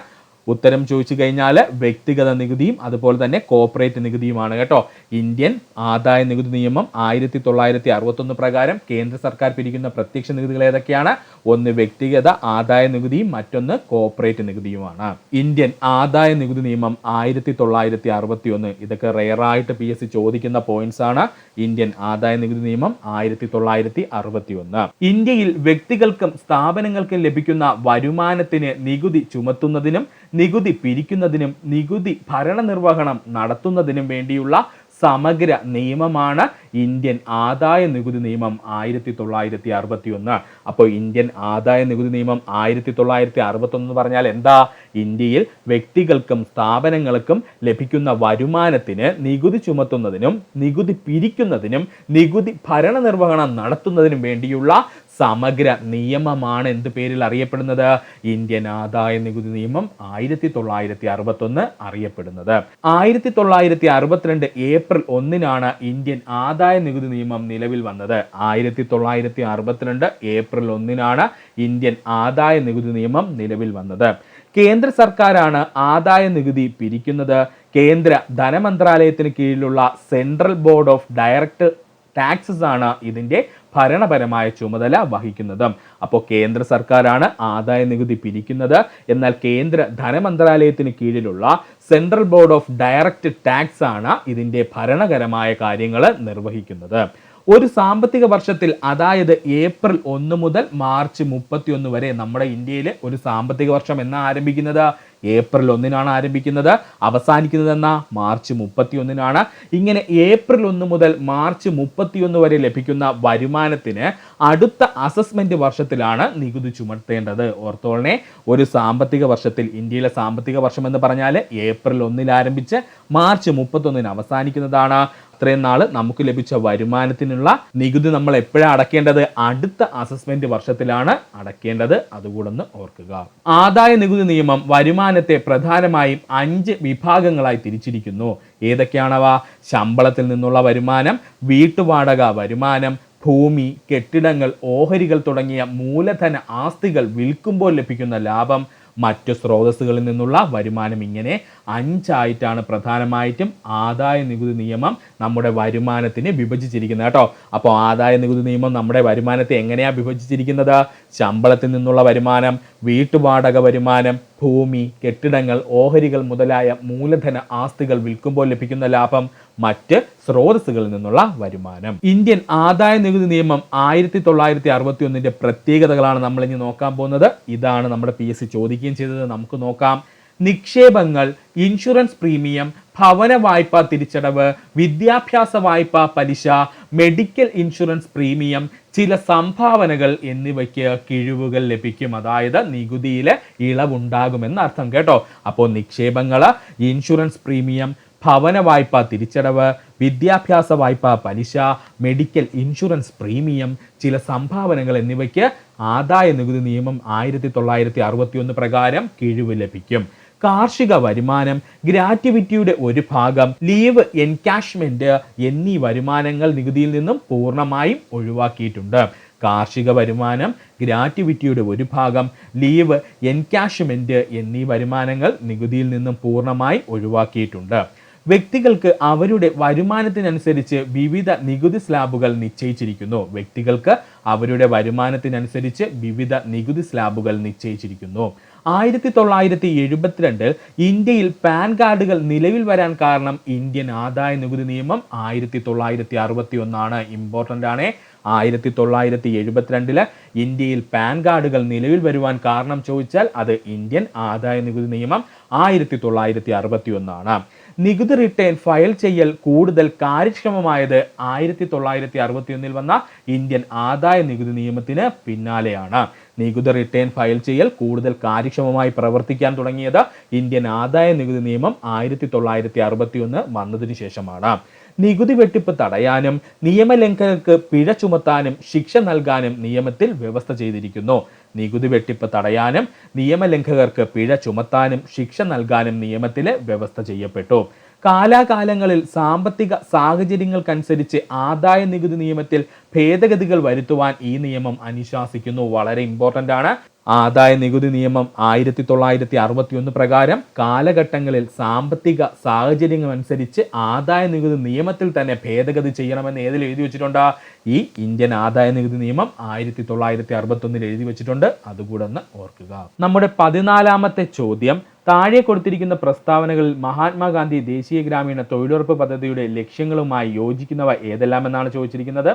ഉത്തരം ചോദിച്ചു കഴിഞ്ഞാൽ വ്യക്തിഗത നികുതിയും അതുപോലെ തന്നെ കോർപ്പറേറ്റ് നികുതിയുമാണ് കേട്ടോ. ഇന്ത്യൻ ആദായ നികുതി നിയമം 1961 പ്രകാരം കേന്ദ്ര സർക്കാർ പിരിക്കുന്ന പ്രത്യക്ഷ നികുതികൾ ഏതൊക്കെയാണ്? ഒന്ന് വ്യക്തിഗത ആദായ നികുതിയും മറ്റൊന്ന് കോർപ്പറേറ്റ് നികുതിയുമാണ്. ഇന്ത്യൻ ആദായ നികുതി നിയമം 1961, ഇതൊക്കെ റെയറായിട്ട് PSC ചോദിക്കുന്ന പോയിന്റ്സ് ആണ്. ഇന്ത്യൻ ആദായ നികുതി നിയമം 1961 ഇന്ത്യയിൽ വ്യക്തികൾക്കും സ്ഥാപനങ്ങൾക്കും ലഭിക്കുന്ന വരുമാനത്തിന് നികുതി ചുമത്തുന്നതിനും നികുതി പിരിക്കുന്നതിനും നികുതി ഭരണനിർവഹണം നടത്തുന്നതിനും വേണ്ടിയുള്ള സമഗ്ര നിയമമാണ് ഇന്ത്യൻ ആദായ നികുതി നിയമം 1961. അപ്പോൾ ഇന്ത്യൻ ആദായ നികുതി നിയമം 1961 എന്ന് പറഞ്ഞാൽ എന്താ? ഇന്ത്യയിൽ വ്യക്തികൾക്കും സ്ഥാപനങ്ങൾക്കും ലഭിക്കുന്ന വരുമാനത്തിന് നികുതി ചുമത്തുന്നതിനും നികുതി പിരിക്കുന്നതിനും നികുതി ഭരണനിർവഹണം നടത്തുന്നതിനും വേണ്ടിയുള്ള സമഗ്ര നിയമമാണ് എന്ത് പേരിൽ അറിയപ്പെടുന്നത്? ഇന്ത്യൻ ആദായ നികുതി നിയമം 1961 അറിയപ്പെടുന്നത്. 1962 ഏപ്രിൽ 1 ഇന്ത്യൻ ആദായ നികുതി നിയമം നിലവിൽ വന്നത്. 1962 ഏപ്രിൽ 1 ഇന്ത്യൻ ആദായ നികുതി നിയമം നിലവിൽ വന്നത്. കേന്ദ്ര സർക്കാരാണ് ആദായ നികുതി പിരിക്കുന്നത്. കേന്ദ്ര ധനമന്ത്രാലയത്തിന് കീഴിലുള്ള central board of direct taxes ആണ് ഇതിന്റെ ഭരണപരമായ ചുമതല വഹിക്കുന്നത്. അപ്പോൾ കേന്ദ്ര സർക്കാരാണ് ആദായ നികുതി പിരിക്കുന്നത്. എന്നാൽ കേന്ദ്ര ധനമന്ത്രാലയത്തിന് കീഴിലുള്ള central board of direct tax ആണ് ഇതിന്റെ ഭരണപരമായ കാര്യങ്ങൾ നിർവഹിക്കുന്നത്. ഒരു സാമ്പത്തിക വർഷത്തിൽ, അതായത് ഏപ്രിൽ 1 മുതൽ മാർച്ച് 31 വരെ, നമ്മുടെ ഇന്ത്യയിൽ ഒരു സാമ്പത്തിക വർഷം എന്നാ ആരംഭിക്കുന്നത്? ഏപ്രിൽ 1 ആരംഭിക്കുന്നത്. അവസാനിക്കുന്നത് എന്നാ? മാർച്ച് 31. ഇങ്ങനെ ഏപ്രിൽ 1 മുതൽ മാർച്ച് 31 വരെ ലഭിക്കുന്ന വരുമാനത്തിന് അടുത്ത അസസ്മെന്റ് വർഷത്തിലാണ് നികുതി ചുമത്തേണ്ടത്. ഓർത്തോളനെ, ഒരു സാമ്പത്തിക വർഷത്തിൽ, ഇന്ത്യയിലെ സാമ്പത്തിക വർഷം എന്ന് പറഞ്ഞാൽ ഏപ്രിൽ 1 ആരംഭിച്ച് മാർച്ച് 31 അവസാനിക്കുന്നതാണ്. അത്രയും നാള് നമുക്ക് ലഭിച്ച വരുമാനത്തിനുള്ള നികുതി നമ്മൾ എപ്പോഴാണ് അടക്കേണ്ടത്? അടുത്ത അസസ്മെന്റ് വർഷത്തിലാണ് അടക്കേണ്ടത്. അതുകൂടെ ഒന്ന് ഓർക്കുക. ആദായ നികുതി നിയമം വരുമാനത്തെ പ്രധാനമായും 5 വിഭാഗങ്ങളായി തിരിച്ചിരിക്കുന്നു. ഏതൊക്കെയാണവ? ശമ്പളത്തിൽ നിന്നുള്ള വരുമാനം, വീട്ടുവാടക വരുമാനം, ഭൂമി, കെട്ടിടങ്ങൾ, ഓഹരികൾ തുടങ്ങിയ മൂലധന ആസ്തികൾ വിൽക്കുമ്പോൾ ലഭിക്കുന്ന ലാഭം, മറ്റു സ്രോതസ്സുകളിൽ നിന്നുള്ള വരുമാനം. ഇങ്ങനെ 5 ആയിട്ടാണ് പ്രധാനമായിട്ടും ആദായ നികുതി നിയമം നമ്മുടെ വരുമാനത്തിനെ വിഭജിച്ചിരിക്കുന്നത് കേട്ടോ. അപ്പോൾ ആദായ നികുതി നിയമം നമ്മുടെ വരുമാനത്തെ എങ്ങനെയാണ് വിഭജിച്ചിരിക്കുന്നത്? ശമ്പളത്തിൽ നിന്നുള്ള വരുമാനം, വീട്ടുവാടക വരുമാനം, ഭൂമി, കെട്ടിടങ്ങൾ, ഓഹരികൾ മുതലായ മൂലധന ആസ്തികൾ വിൽക്കുമ്പോൾ ലഭിക്കുന്ന ലാഭം, മറ്റ് സ്രോതസ്സുകളിൽ നിന്നുള്ള വരുമാനം. ഇന്ത്യൻ ആദായ നികുതി നിയമം 1961 പ്രത്യേകതകളാണ് നമ്മൾ ഇനി നോക്കാൻ പോകുന്നത്. ഇതാണ് നമ്മുടെ PSC ചോദിക്കുകയും ചെയ്തത്. നമുക്ക് നോക്കാം. നിക്ഷേപങ്ങൾ, ഇൻഷുറൻസ് പ്രീമിയം, ഭവന വായ്പാ തിരിച്ചടവ്, വിദ്യാഭ്യാസ വായ്പാ പലിശ, മെഡിക്കൽ ഇൻഷുറൻസ് പ്രീമിയം, ചില സംഭാവനകൾ എന്നിവയ്ക്ക് കിഴിവുകൾ ലഭിക്കും. അതായത് നികുതിയിൽ ഇളവുണ്ടാകുമെന്ന് അർത്ഥം കേട്ടോ. അപ്പോൾ നിക്ഷേപങ്ങൾ, ഇൻഷുറൻസ് പ്രീമിയം, ഭവന വായ്പാ തിരിച്ചടവ്, വിദ്യാഭ്യാസ വായ്പാ പലിശ, മെഡിക്കൽ ഇൻഷുറൻസ് പ്രീമിയം, ചില സംഭാവനകൾ എന്നിവയ്ക്ക് ആദായ നികുതി നിയമം 1961 പ്രകാരം കിഴിവ് ലഭിക്കും. കാർഷിക വരുമാനം, ഗ്രാറ്റുവിറ്റിയുടെ ഒരു ഭാഗം, ലീവ് എൻകാഷ്മെന്റ് എന്നീ വരുമാനങ്ങൾ നികുതിയിൽ നിന്നും പൂർണ്ണമായും ഒഴിവാക്കിയിട്ടുണ്ട്. കാർഷിക വരുമാനം, ഗ്രാറ്റുവിറ്റിയുടെ ഒരു ഭാഗം, ലീവ് എൻകാഷ്മെന്റ് എന്നീ വരുമാനങ്ങൾ നികുതിയിൽ നിന്നും പൂർണ്ണമായി ഒഴിവാക്കിയിട്ടുണ്ട്. വ്യക്തികൾക്ക് അവരുടെ വരുമാനത്തിനനുസരിച്ച് വിവിധ നികുതി സ്ലാബുകൾ നിശ്ചയിച്ചിരിക്കുന്നു. വ്യക്തികൾക്ക് അവരുടെ വരുമാനത്തിനനുസരിച്ച് വിവിധ നികുതി സ്ലാബുകൾ നിശ്ചയിച്ചിരിക്കുന്നു. 1972 ഇന്ത്യയിൽ പാൻ കാർഡുകൾ നിലവിൽ വരാൻ കാരണം ഇന്ത്യൻ ആദായ നികുതി നിയമം 1961 ഇമ്പോർട്ടൻ്റ് ആണ്. 1972 ഇന്ത്യയിൽ പാൻ കാർഡുകൾ നിലവിൽ വരുവാൻ കാരണം ചോദിച്ചാൽ അത് ഇന്ത്യൻ ആദായ നികുതി നിയമം 1961. നികുതി റിട്ടേൺ ഫയൽ ചെയ്യൽ കൂടുതൽ കാര്യക്ഷമമായത് 1961 വന്ന ഇന്ത്യൻ ആദായ നികുതി നിയമത്തിന് പിന്നാലെയാണ്. നികുതി റിട്ടേൺ ഫയൽ ചെയ്യൽ കൂടുതൽ കാര്യക്ഷമമായി പ്രവർത്തിക്കാൻ തുടങ്ങിയത് ഇന്ത്യൻ ആദായ നികുതി നിയമം 1961 വന്നതിന് ശേഷമാണ്. നികുതി വെട്ടിപ്പ് തടയാനും നിയമലംഘകർക്ക് പിഴ ചുമത്താനും ശിക്ഷ നൽകാനും നിയമത്തിൽ വ്യവസ്ഥ ചെയ്തിരിക്കുന്നു. നികുതി വെട്ടിപ്പ് തടയാനും നിയമലംഘകർക്ക് പിഴ ചുമത്താനും ശിക്ഷ നൽകാനും നിയമത്തിൽ വ്യവസ്ഥ ചെയ്യപ്പെട്ടു. കാലാകാലങ്ങളിൽ സാമ്പത്തിക സാഹചര്യങ്ങൾക്കനുസരിച്ച് ആദായ നികുതി നിയമത്തിൽ ഭേദഗതികൾ വരുത്തുവാൻ ഈ നിയമം അനുശാസിക്കുന്നു. വളരെ ഇമ്പോർട്ടൻ്റ് ആണ്. ആദായ നികുതി നിയമം 1961 പ്രകാരം കാലഘട്ടങ്ങളിൽ സാമ്പത്തിക സാഹചര്യങ്ങൾ അനുസരിച്ച് ആദായ നികുതി നിയമത്തിൽ തന്നെ ഭേദഗതി ചെയ്യണമെന്ന് ഏതിൽ എഴുതി വെച്ചിട്ടുണ്ട്? ഈ ഇന്ത്യൻ ആദായ നികുതി നിയമം 1961 എഴുതി വെച്ചിട്ടുണ്ട്. അതുകൂടെ ഒന്ന് ഓർക്കുക. നമ്മുടെ 14ാമത്തെ ചോദ്യം, താഴെ കൊടുത്തിരിക്കുന്ന പ്രസ്താവനകളിൽ മഹാത്മാഗാന്ധി ദേശീയ ഗ്രാമീണ തൊഴിലുറപ്പ് പദ്ധതിയുടെ ലക്ഷ്യങ്ങളുമായി യോജിക്കുന്നവ ഏതെല്ലാമെന്നാണ് ചോദിച്ചിരിക്കുന്നത്.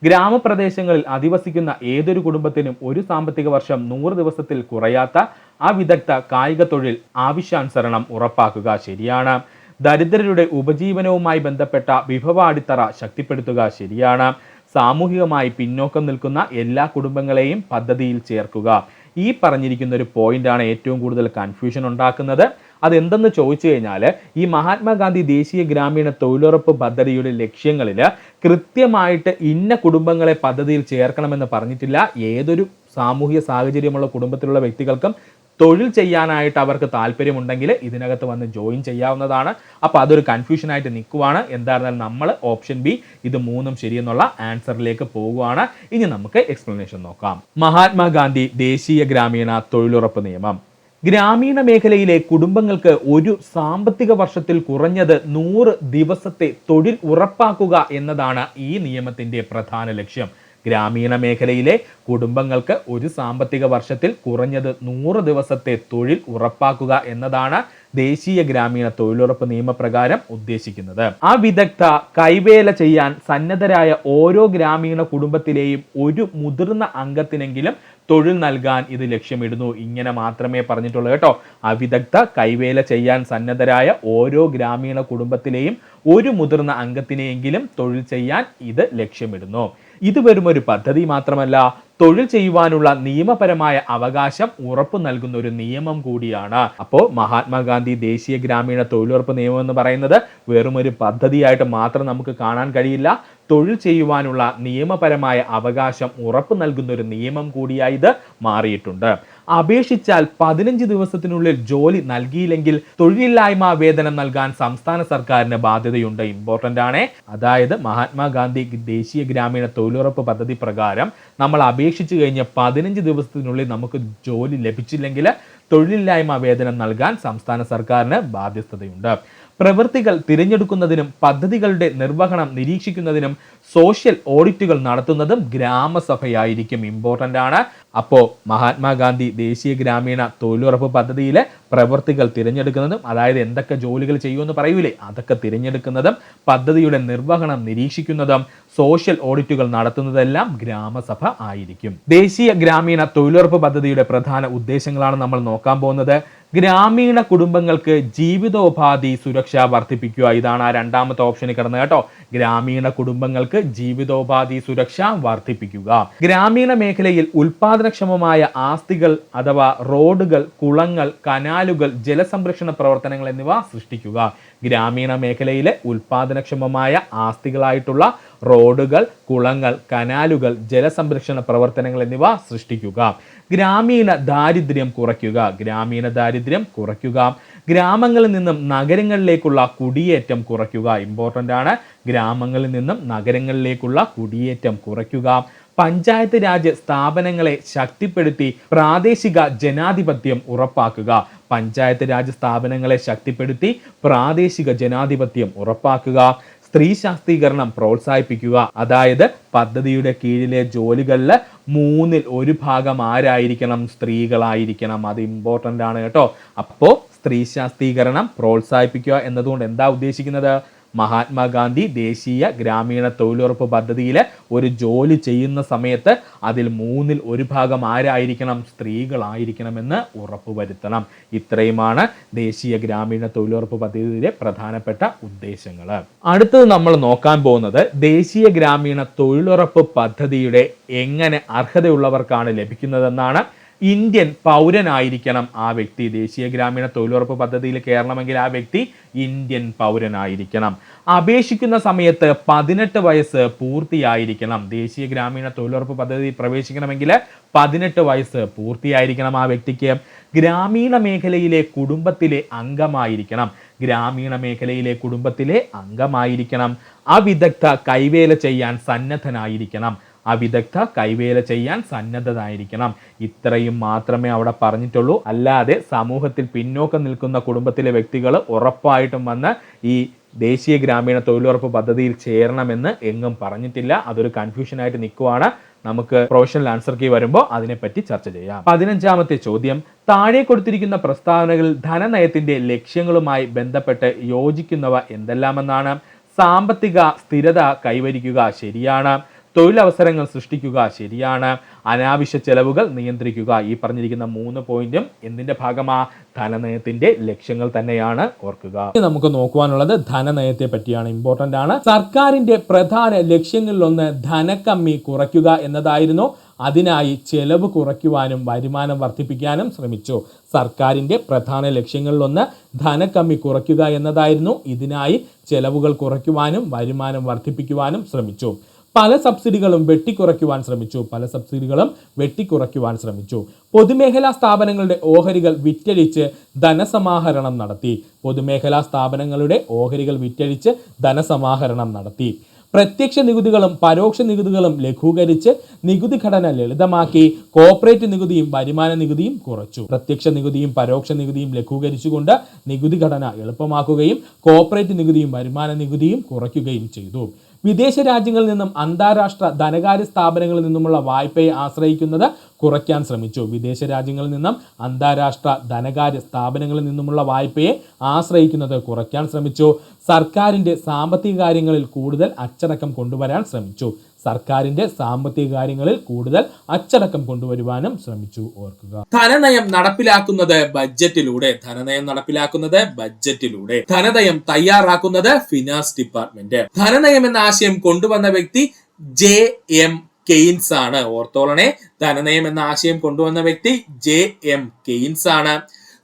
ഗ്രാമപ്രദേശങ്ങളിൽ അധിവസിക്കുന്ന ഏതൊരു കുടുംബത്തിനും ഒരു സാമ്പത്തിക വർഷം 100 ദിവസത്തിൽ കുറയാത്ത അവിദഗ്ധ കായിക തൊഴിൽ ആവശ്യാനുസരണം ഉറപ്പാക്കുക. ശരിയാണ്. ദരിദ്രരുടെ ഉപജീവനവുമായി ബന്ധപ്പെട്ട വിഭവ അടിത്തറ ശക്തിപ്പെടുത്തുക. ശരിയാണ്. സാമൂഹികമായി പിന്നോക്കം നിൽക്കുന്ന എല്ലാ കുടുംബങ്ങളെയും പദ്ധതിയിൽ ചേർക്കുക. ഈ പറഞ്ഞിരിക്കുന്ന ഒരു പോയിന്റാണ് ഏറ്റവും കൂടുതൽ കൺഫ്യൂഷൻ ഉണ്ടാക്കുന്നത്. അതെന്തെന്ന് ചോദിച്ചു കഴിഞ്ഞാൽ, ഈ മഹാത്മാഗാന്ധി ദേശീയ ഗ്രാമീണ തൊഴിലുറപ്പ് പദ്ധതിയുടെ ലക്ഷ്യങ്ങളിൽ കൃത്യമായിട്ട് ഇന്ന കുടുംബങ്ങളെ പദ്ധതിയിൽ ചേർക്കണമെന്ന് പറഞ്ഞിട്ടില്ല. ഏതൊരു സാമൂഹിക സാഹചര്യമുള്ള കുടുംബത്തിലുള്ള വ്യക്തികൾക്കും തൊഴിൽ ചെയ്യാനായിട്ട് അവർക്ക് താല്പര്യമുണ്ടെങ്കിൽ ഇതിനകത്ത് വന്ന് ജോയിൻ ചെയ്യാവുന്നതാണ്. അപ്പോൾ അതൊരു കൺഫ്യൂഷനായിട്ട് നിൽക്കുവാണ്. എന്തായിരുന്നാലും നമ്മൾ ഓപ്ഷൻ ബി ഇത് 3 ശരിയെന്നുള്ള ആൻസറിലേക്ക് പോകുവാണ്. ഇനി നമുക്ക് എക്സ്പ്ലനേഷൻ നോക്കാം. മഹാത്മാഗാന്ധി ദേശീയ ഗ്രാമീണ തൊഴിലുറപ്പ് നിയമം ഗ്രാമീണ മേഖലയിലെ കുടുംബങ്ങൾക്ക് ഒരു സാമ്പത്തിക വർഷത്തിൽ കുറഞ്ഞത് 100 ദിവസത്തെ തൊഴിൽ ഉറപ്പാക്കുക എന്നതാണ് ഈ നിയമത്തിന്റെ പ്രധാന ലക്ഷ്യം. ഗ്രാമീണ മേഖലയിലെ കുടുംബങ്ങൾക്ക് ഒരു സാമ്പത്തിക വർഷത്തിൽ കുറഞ്ഞത് 100 ദിവസത്തെ തൊഴിൽ ഉറപ്പാക്കുക എന്നതാണ് ദേശീയ ഗ്രാമീണ തൊഴിലുറപ്പ് നിയമപ്രകാരം ഉദ്ദേശിക്കുന്നത്. ആ വിദഗ്ധ കൈവേല ചെയ്യാൻ സന്നദ്ധരായ ഓരോ ഗ്രാമീണ കുടുംബത്തിലെയും ഒരു മുതിർന്ന അംഗത്തിനെങ്കിലും തൊഴിൽ നൽകാൻ ഇത് ലക്ഷ്യമിടുന്നു. ഇങ്ങനെ മാത്രമേ പറഞ്ഞിട്ടുള്ളൂ കേട്ടോ. അവിദഗ്ധ കൈവേല ചെയ്യാൻ സന്നദ്ധരായ ഓരോ ഗ്രാമീണ കുടുംബത്തിലെയും ഒരു മുതിർന്ന അംഗത്തിനെയെങ്കിലും തൊഴിൽ ചെയ്യാൻ ഇത് ലക്ഷ്യമിടുന്നു. ഇത് വെറും ഒരു പദ്ധതി മാത്രമല്ല, തൊഴിൽ ചെയ്യുവാനുള്ള നിയമപരമായ അവകാശം ഉറപ്പു നൽകുന്ന ഒരു നിയമം കൂടിയാണ്. അപ്പോൾ മഹാത്മാഗാന്ധി ദേശീയ ഗ്രാമീണ തൊഴിലുറപ്പ് നിയമം എന്ന് പറയുന്നത് വെറും ഒരു പദ്ധതിയായിട്ട് മാത്രം നമുക്ക് കാണാൻ കഴിയില്ല. തൊഴിൽ ചെയ്യുവാനുള്ള നിയമപരമായ അവകാശം ഉറപ്പു നൽകുന്ന ഒരു നിയമം കൂടിയായി ഇത് മാറിയിട്ടുണ്ട്. അപേക്ഷിച്ചാൽ 15 ദിവസത്തിനുള്ളിൽ ജോലി നൽകിയില്ലെങ്കിൽ തൊഴിലില്ലായ്മ വേതനം നൽകാൻ സംസ്ഥാന സർക്കാരിന് ബാധ്യതയുണ്ട്. ഇമ്പോർട്ടൻ്റ് ആണ്. അതായത് മഹാത്മാഗാന്ധി ദേശീയ ഗ്രാമീണ തൊഴിലുറപ്പ് പദ്ധതി പ്രകാരം നമ്മൾ അപേക്ഷിച്ചു കഴിഞ്ഞ് 15 ദിവസത്തിനുള്ളിൽ നമുക്ക് ജോലി ലഭിച്ചില്ലെങ്കിൽ തൊഴിലില്ലായ്മ വേതനം നൽകാൻ സംസ്ഥാന സർക്കാരിന് ബാധ്യസ്ഥതയുണ്ട്. പ്രവൃത്തികൾ തിരഞ്ഞെടുക്കുന്നതിനും പദ്ധതികളുടെ നിർവഹണം നിരീക്ഷിക്കുന്നതിനും സോഷ്യൽ ഓഡിറ്റുകൾ നടത്തുന്നതും ഗ്രാമസഭയായിരിക്കും. ഇമ്പോർട്ടൻ്റ് ആണ്. അപ്പോൾ മഹാത്മാഗാന്ധി ദേശീയ ഗ്രാമീണ തൊഴിലുറപ്പ് പദ്ധതിയിലെ പ്രവൃത്തികൾ തിരഞ്ഞെടുക്കുന്നതും, അതായത് എന്തൊക്കെ ജോലികൾ ചെയ്യുമെന്ന് പറയൂലേ, അതൊക്കെ തിരഞ്ഞെടുക്കുന്നതും പദ്ധതിയുടെ നിർവഹണം നിരീക്ഷിക്കുന്നതും സോഷ്യൽ ഓഡിറ്റുകൾ നടത്തുന്നതെല്ലാം ഗ്രാമസഭ ആയിരിക്കും. ദേശീയ ഗ്രാമീണ തൊഴിലുറപ്പ് പദ്ധതിയുടെ പ്രധാന ഉദ്ദേശങ്ങളാണ് നമ്മൾ നോക്കാൻ പോകുന്നത്. ഗ്രാമീണ കുടുംബങ്ങൾക്ക് ജീവിതോപാധി സുരക്ഷ വർദ്ധിപ്പിക്കുക. ഇതാണ് ആ രണ്ടാമത്തെ ഓപ്ഷനിൽ കിടന്നത് കേട്ടോ. ഗ്രാമീണ കുടുംബങ്ങൾക്ക് ജീവിതോപാധി സുരക്ഷ വർദ്ധിപ്പിക്കുക. ഗ്രാമീണ മേഖലയിൽ ഉൽപാദനക്ഷമമായ ആസ്തികൾ അഥവാ റോഡുകൾ, കുളങ്ങൾ, കനാലുകൾ, ജലസംരക്ഷണ പ്രവർത്തനങ്ങൾ എന്നിവ സൃഷ്ടിക്കുക. ഗ്രാമീണ മേഖലയിലെ ഉൽപാദനക്ഷമമായ ആസ്തികളായിട്ടുള്ള റോഡുകൾ, കുളങ്ങൾ, കനാലുകൾ, ജലസംരക്ഷണ പ്രവർത്തനങ്ങൾ എന്നിവ സൃഷ്ടിക്കുക. ഗ്രാമീണ ദാരിദ്ര്യം കുറയ്ക്കുക. ഗ്രാമങ്ങളിൽ നിന്നും നഗരങ്ങളിലേക്കുള്ള കുടിയേറ്റം കുറയ്ക്കുക. ഇമ്പോർട്ടൻ്റ് ആണ്. ഗ്രാമങ്ങളിൽ നിന്നും നഗരങ്ങളിലേക്കുള്ള കുടിയേറ്റം കുറയ്ക്കുക. പഞ്ചായത്ത് രാജ് സ്ഥാപനങ്ങളെ ശക്തിപ്പെടുത്തി പ്രാദേശിക ജനാധിപത്യം ഉറപ്പാക്കുക. സ്ത്രീ ശാക്തീകരണം പ്രോത്സാഹിപ്പിക്കുക. അതായത് പദ്ധതിയുടെ കീഴിലെ ജോലികളിൽ 1/3 ആരായിരിക്കണം? സ്ത്രീകളായിരിക്കണം. അത് ഇമ്പോർട്ടൻ്റ് ആണ് കേട്ടോ. അപ്പോൾ സ്ത്രീ ശാക്തീകരണം പ്രോത്സാഹിപ്പിക്കുക എന്നതുകൊണ്ട് എന്താ ഉദ്ദേശിക്കുന്നത്? മഹാത്മാഗാന്ധി ദേശീയ ഗ്രാമീണ തൊഴിലുറപ്പ് പദ്ധതിയിൽ ഒരു ജോലി ചെയ്യുന്ന സമയത്ത് അതിൽ 1/3 ആരായിരിക്കണം? സ്ത്രീകളായിരിക്കണമെന്ന് ഉറപ്പുവരുത്തണം. ഇത്രയുമാണ് ദേശീയ ഗ്രാമീണ തൊഴിലുറപ്പ് പദ്ധതിയിലെ പ്രധാനപ്പെട്ട ഉദ്ദേശങ്ങൾ. അടുത്തത് നമ്മൾ നോക്കാൻ പോകുന്നത് ദേശീയ ഗ്രാമീണ തൊഴിലുറപ്പ് പദ്ധതിയുടെ എങ്ങനെ അർഹതയുള്ളവർക്കാണ് ലഭിക്കുന്നതെന്നാണ്. ഇന്ത്യൻ പൗരനായിരിക്കണം ആ വ്യക്തി. ദേശീയ ഗ്രാമീണ തൊഴിലുറപ്പ് പദ്ധതിയിൽ കയറണമെങ്കിൽ ആ വ്യക്തി ഇന്ത്യൻ പൗരനായിരിക്കണം. അപേക്ഷിക്കുന്ന സമയത്ത് 18 വയസ്സ് പൂർത്തിയായിരിക്കണം. ദേശീയ ഗ്രാമീണ തൊഴിലുറപ്പ് പദ്ധതി പ്രവേശിക്കണമെങ്കിൽ 18 വയസ്സ് പൂർത്തിയായിരിക്കണം ആ വ്യക്തിക്ക്. ഗ്രാമീണ മേഖലയിലെ കുടുംബത്തിലെ അംഗമായിരിക്കണം. അവിദഗ്ധ കൈവേല ചെയ്യാൻ സന്നദ്ധനായിരിക്കണം. ഇത്രയും മാത്രമേ അവിടെ പറഞ്ഞിട്ടുള്ളൂ. അല്ലാതെ സമൂഹത്തിൽ പിന്നോക്കം നിൽക്കുന്ന കുടുംബത്തിലെ വ്യക്തികൾ ഉറപ്പായിട്ടും വന്ന് ഈ ദേശീയ ഗ്രാമീണ തൊഴിലുറപ്പ് പദ്ധതിയിൽ ചേരണമെന്ന് എങ്ങും പറഞ്ഞിട്ടില്ല. അതൊരു കൺഫ്യൂഷൻ ആയിട്ട് നിൽക്കുവാണ്. നമുക്ക് പ്രൊഫഷണൽ ആൻസർ കീ വരുമ്പോൾ അതിനെപ്പറ്റി ചർച്ച ചെയ്യാം. 15ാമത്തെ ചോദ്യം, താഴെ കൊടുത്തിരിക്കുന്ന പ്രസ്താവനകളിൽ ധനനയത്തിന്റെ ലക്ഷ്യങ്ങളുമായി ബന്ധപ്പെട്ട് യോജിക്കുന്നവ എന്തെല്ലാമെന്നാണ്? സാമ്പത്തിക സ്ഥിരത കൈവരിക്കുക, ശരിയാണ്. തൊഴിലവസരങ്ങൾ സൃഷ്ടിക്കുക, ശരിയാണ്. അനാവശ്യ ചെലവുകൾ നിയന്ത്രിക്കുക. ഈ പറഞ്ഞിരിക്കുന്ന 3 പോയിന്റും എന്തിന്റെ ഭാഗമാ? ധനനയത്തിന്റെ ലക്ഷ്യങ്ങൾ തന്നെയാണ്, ഓർക്കുക. നമുക്ക് നോക്കുവാനുള്ളത് ധനനയത്തെ പറ്റിയാണ്. ഇമ്പോർട്ടന്റ് ആണ്. സർക്കാരിന്റെ പ്രധാന ലക്ഷ്യങ്ങളിലൊന്ന് ധനക്കമ്മി കുറയ്ക്കുക എന്നതായിരുന്നു. അതിനായി ചെലവ് കുറയ്ക്കുവാനും വരുമാനം വർദ്ധിപ്പിക്കാനും ശ്രമിച്ചു. സർക്കാരിന്റെ പ്രധാന ലക്ഷ്യങ്ങളിലൊന്ന് ധനക്കമ്മി കുറയ്ക്കുക എന്നതായിരുന്നു. ഇതിനായി ചെലവുകൾ കുറയ്ക്കുവാനും വരുമാനം വർദ്ധിപ്പിക്കുവാനും ശ്രമിച്ചു. പല സബ്സിഡികളും വെട്ടിക്കുറയ്ക്കുവാൻ ശ്രമിച്ചു. പൊതുമേഖലാ സ്ഥാപനങ്ങളുടെ ഓഹരികൾ വിറ്റഴിച്ച് ധനസമാഹരണം നടത്തി. പ്രത്യക്ഷ നികുതികളും പരോക്ഷ നികുതികളും ലഘൂകരിച്ച് നികുതി ഘടന ലളിതമാക്കി. കോർപ്പറേറ്റ് നികുതിയും വരുമാന നികുതിയും കുറച്ചു. പ്രത്യക്ഷ നികുതിയും പരോക്ഷ നികുതിയും ലഘൂകരിച്ചുകൊണ്ട് നികുതി ഘടന എളുപ്പമാക്കുകയും കോർപ്പറേറ്റ് നികുതിയും വരുമാന നികുതിയും കുറയ്ക്കുകയും ചെയ്തു. വിദേശ രാജ്യങ്ങളിൽ നിന്നും അന്താരാഷ്ട്ര ധനകാര്യ സ്ഥാപനങ്ങളിൽ നിന്നുമുള്ള വായ്പയെ ആശ്രയിക്കുന്നത് കുറയ്ക്കാൻ ശ്രമിച്ചു. വിദേശ രാജ്യങ്ങളിൽ നിന്നും അന്താരാഷ്ട്ര ധനകാര്യ സ്ഥാപനങ്ങളിൽ നിന്നുമുള്ള വായ്പയെ ആശ്രയിക്കുന്നത് കുറയ്ക്കാൻ ശ്രമിച്ചു. സർക്കാരിന്റെ സാമ്പത്തിക കാര്യങ്ങളിൽ കൂടുതൽ അച്ചടക്കം കൊണ്ടുവരാൻ ശ്രമിച്ചു. ഓർക്കുക. ധനനയം നടപ്പിലാക്കുന്നത് ബഡ്ജറ്റിലൂടെ. ധനനയം തയ്യാറാക്കുന്നത് ഫിനാൻസ് ഡിപ്പാർട്ട്മെന്റ്. ധനനയം എന്ന ആശയം കൊണ്ടുവന്ന വ്യക്തി J.M. കെയ്ൻസ് ആണ്. ഓർത്തോളണേ, ധനനയം എന്ന ആശയം കൊണ്ടുവന്ന വ്യക്തി J.M. കെയ്ൻസ് ആണ്.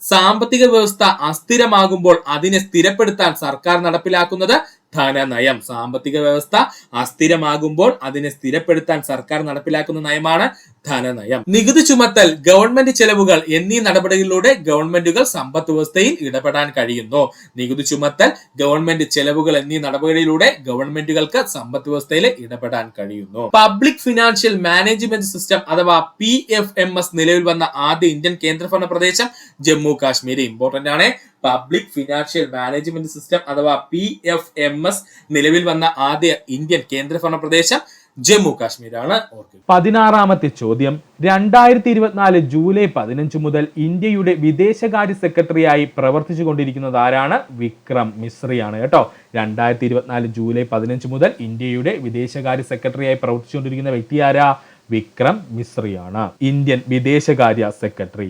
സാമ്പത്തിക വ്യവസ്ഥ അസ്ഥിരമാകുമ്പോൾ അതിനെ സ്ഥിരപ്പെടുത്താൻ സർക്കാർ നടപ്പിലാക്കുന്നത് ധനനയം. സാമ്പത്തിക വ്യവസ്ഥ അസ്ഥിരമാകുമ്പോൾ അതിനെ സ്ഥിരപ്പെടുത്താൻ സർക്കാർ നടപ്പിലാക്കുന്ന നയമാണ് ധനനയം. നികുതി ചുമത്തൽ, ഗവൺമെന്റ് ചെലവുകൾ എന്നീ നടപടികളിലൂടെ ഗവൺമെന്റുകൾ സമ്പദ് വ്യവസ്ഥയിൽ ഇടപെടാൻ കഴിയുന്നു. നികുതി ചുമത്തൽ, ഗവൺമെന്റ് ചെലവുകൾ എന്നീ നടപടികളിലൂടെ ഗവൺമെന്റുകൾക്ക് സമ്പദ് വ്യവസ്ഥയിൽ ഇടപെടാൻ കഴിയുന്നു. പബ്ലിക് ഫിനാൻഷ്യൽ മാനേജ്മെന്റ് സിസ്റ്റം അഥവാ PFMS നിലവിൽ വന്ന ആദ്യ ഇന്ത്യൻ കേന്ദ്രഭരണ പ്രദേശം ജമ്മു കാശ്മീർ. ഇമ്പോർട്ടന്റ് ആണ്. പബ്ലിക് ഫിനാൻഷ്യൽ മാനേജ്മെന്റ് സിസ്റ്റം അഥവാ PFMS നിലവിൽ വന്ന ആദ്യ ഇന്ത്യൻ കേന്ദ്രഭരണ പ്രദേശം ജമ്മു കാശ്മീരാണ്. 16ാമത്തെ ചോദ്യം, 2024 ജൂലൈ 15 മുതൽ ഇന്ത്യയുടെ വിദേശകാര്യ സെക്രട്ടറിയായി പ്രവർത്തിച്ചു കൊണ്ടിരിക്കുന്നത് ആരാണ്? വിക്രം മിശ്രിയാണ് കേട്ടോ. 2024 ജൂലൈ 15 മുതൽ ഇന്ത്യയുടെ വിദേശകാര്യ സെക്രട്ടറിയായി പ്രവർത്തിച്ചുകൊണ്ടിരിക്കുന്ന വ്യക്തി ആരാ? വിക്രം മിശ്രിയാണ്, ഇന്ത്യൻ വിദേശകാര്യ സെക്രട്ടറി.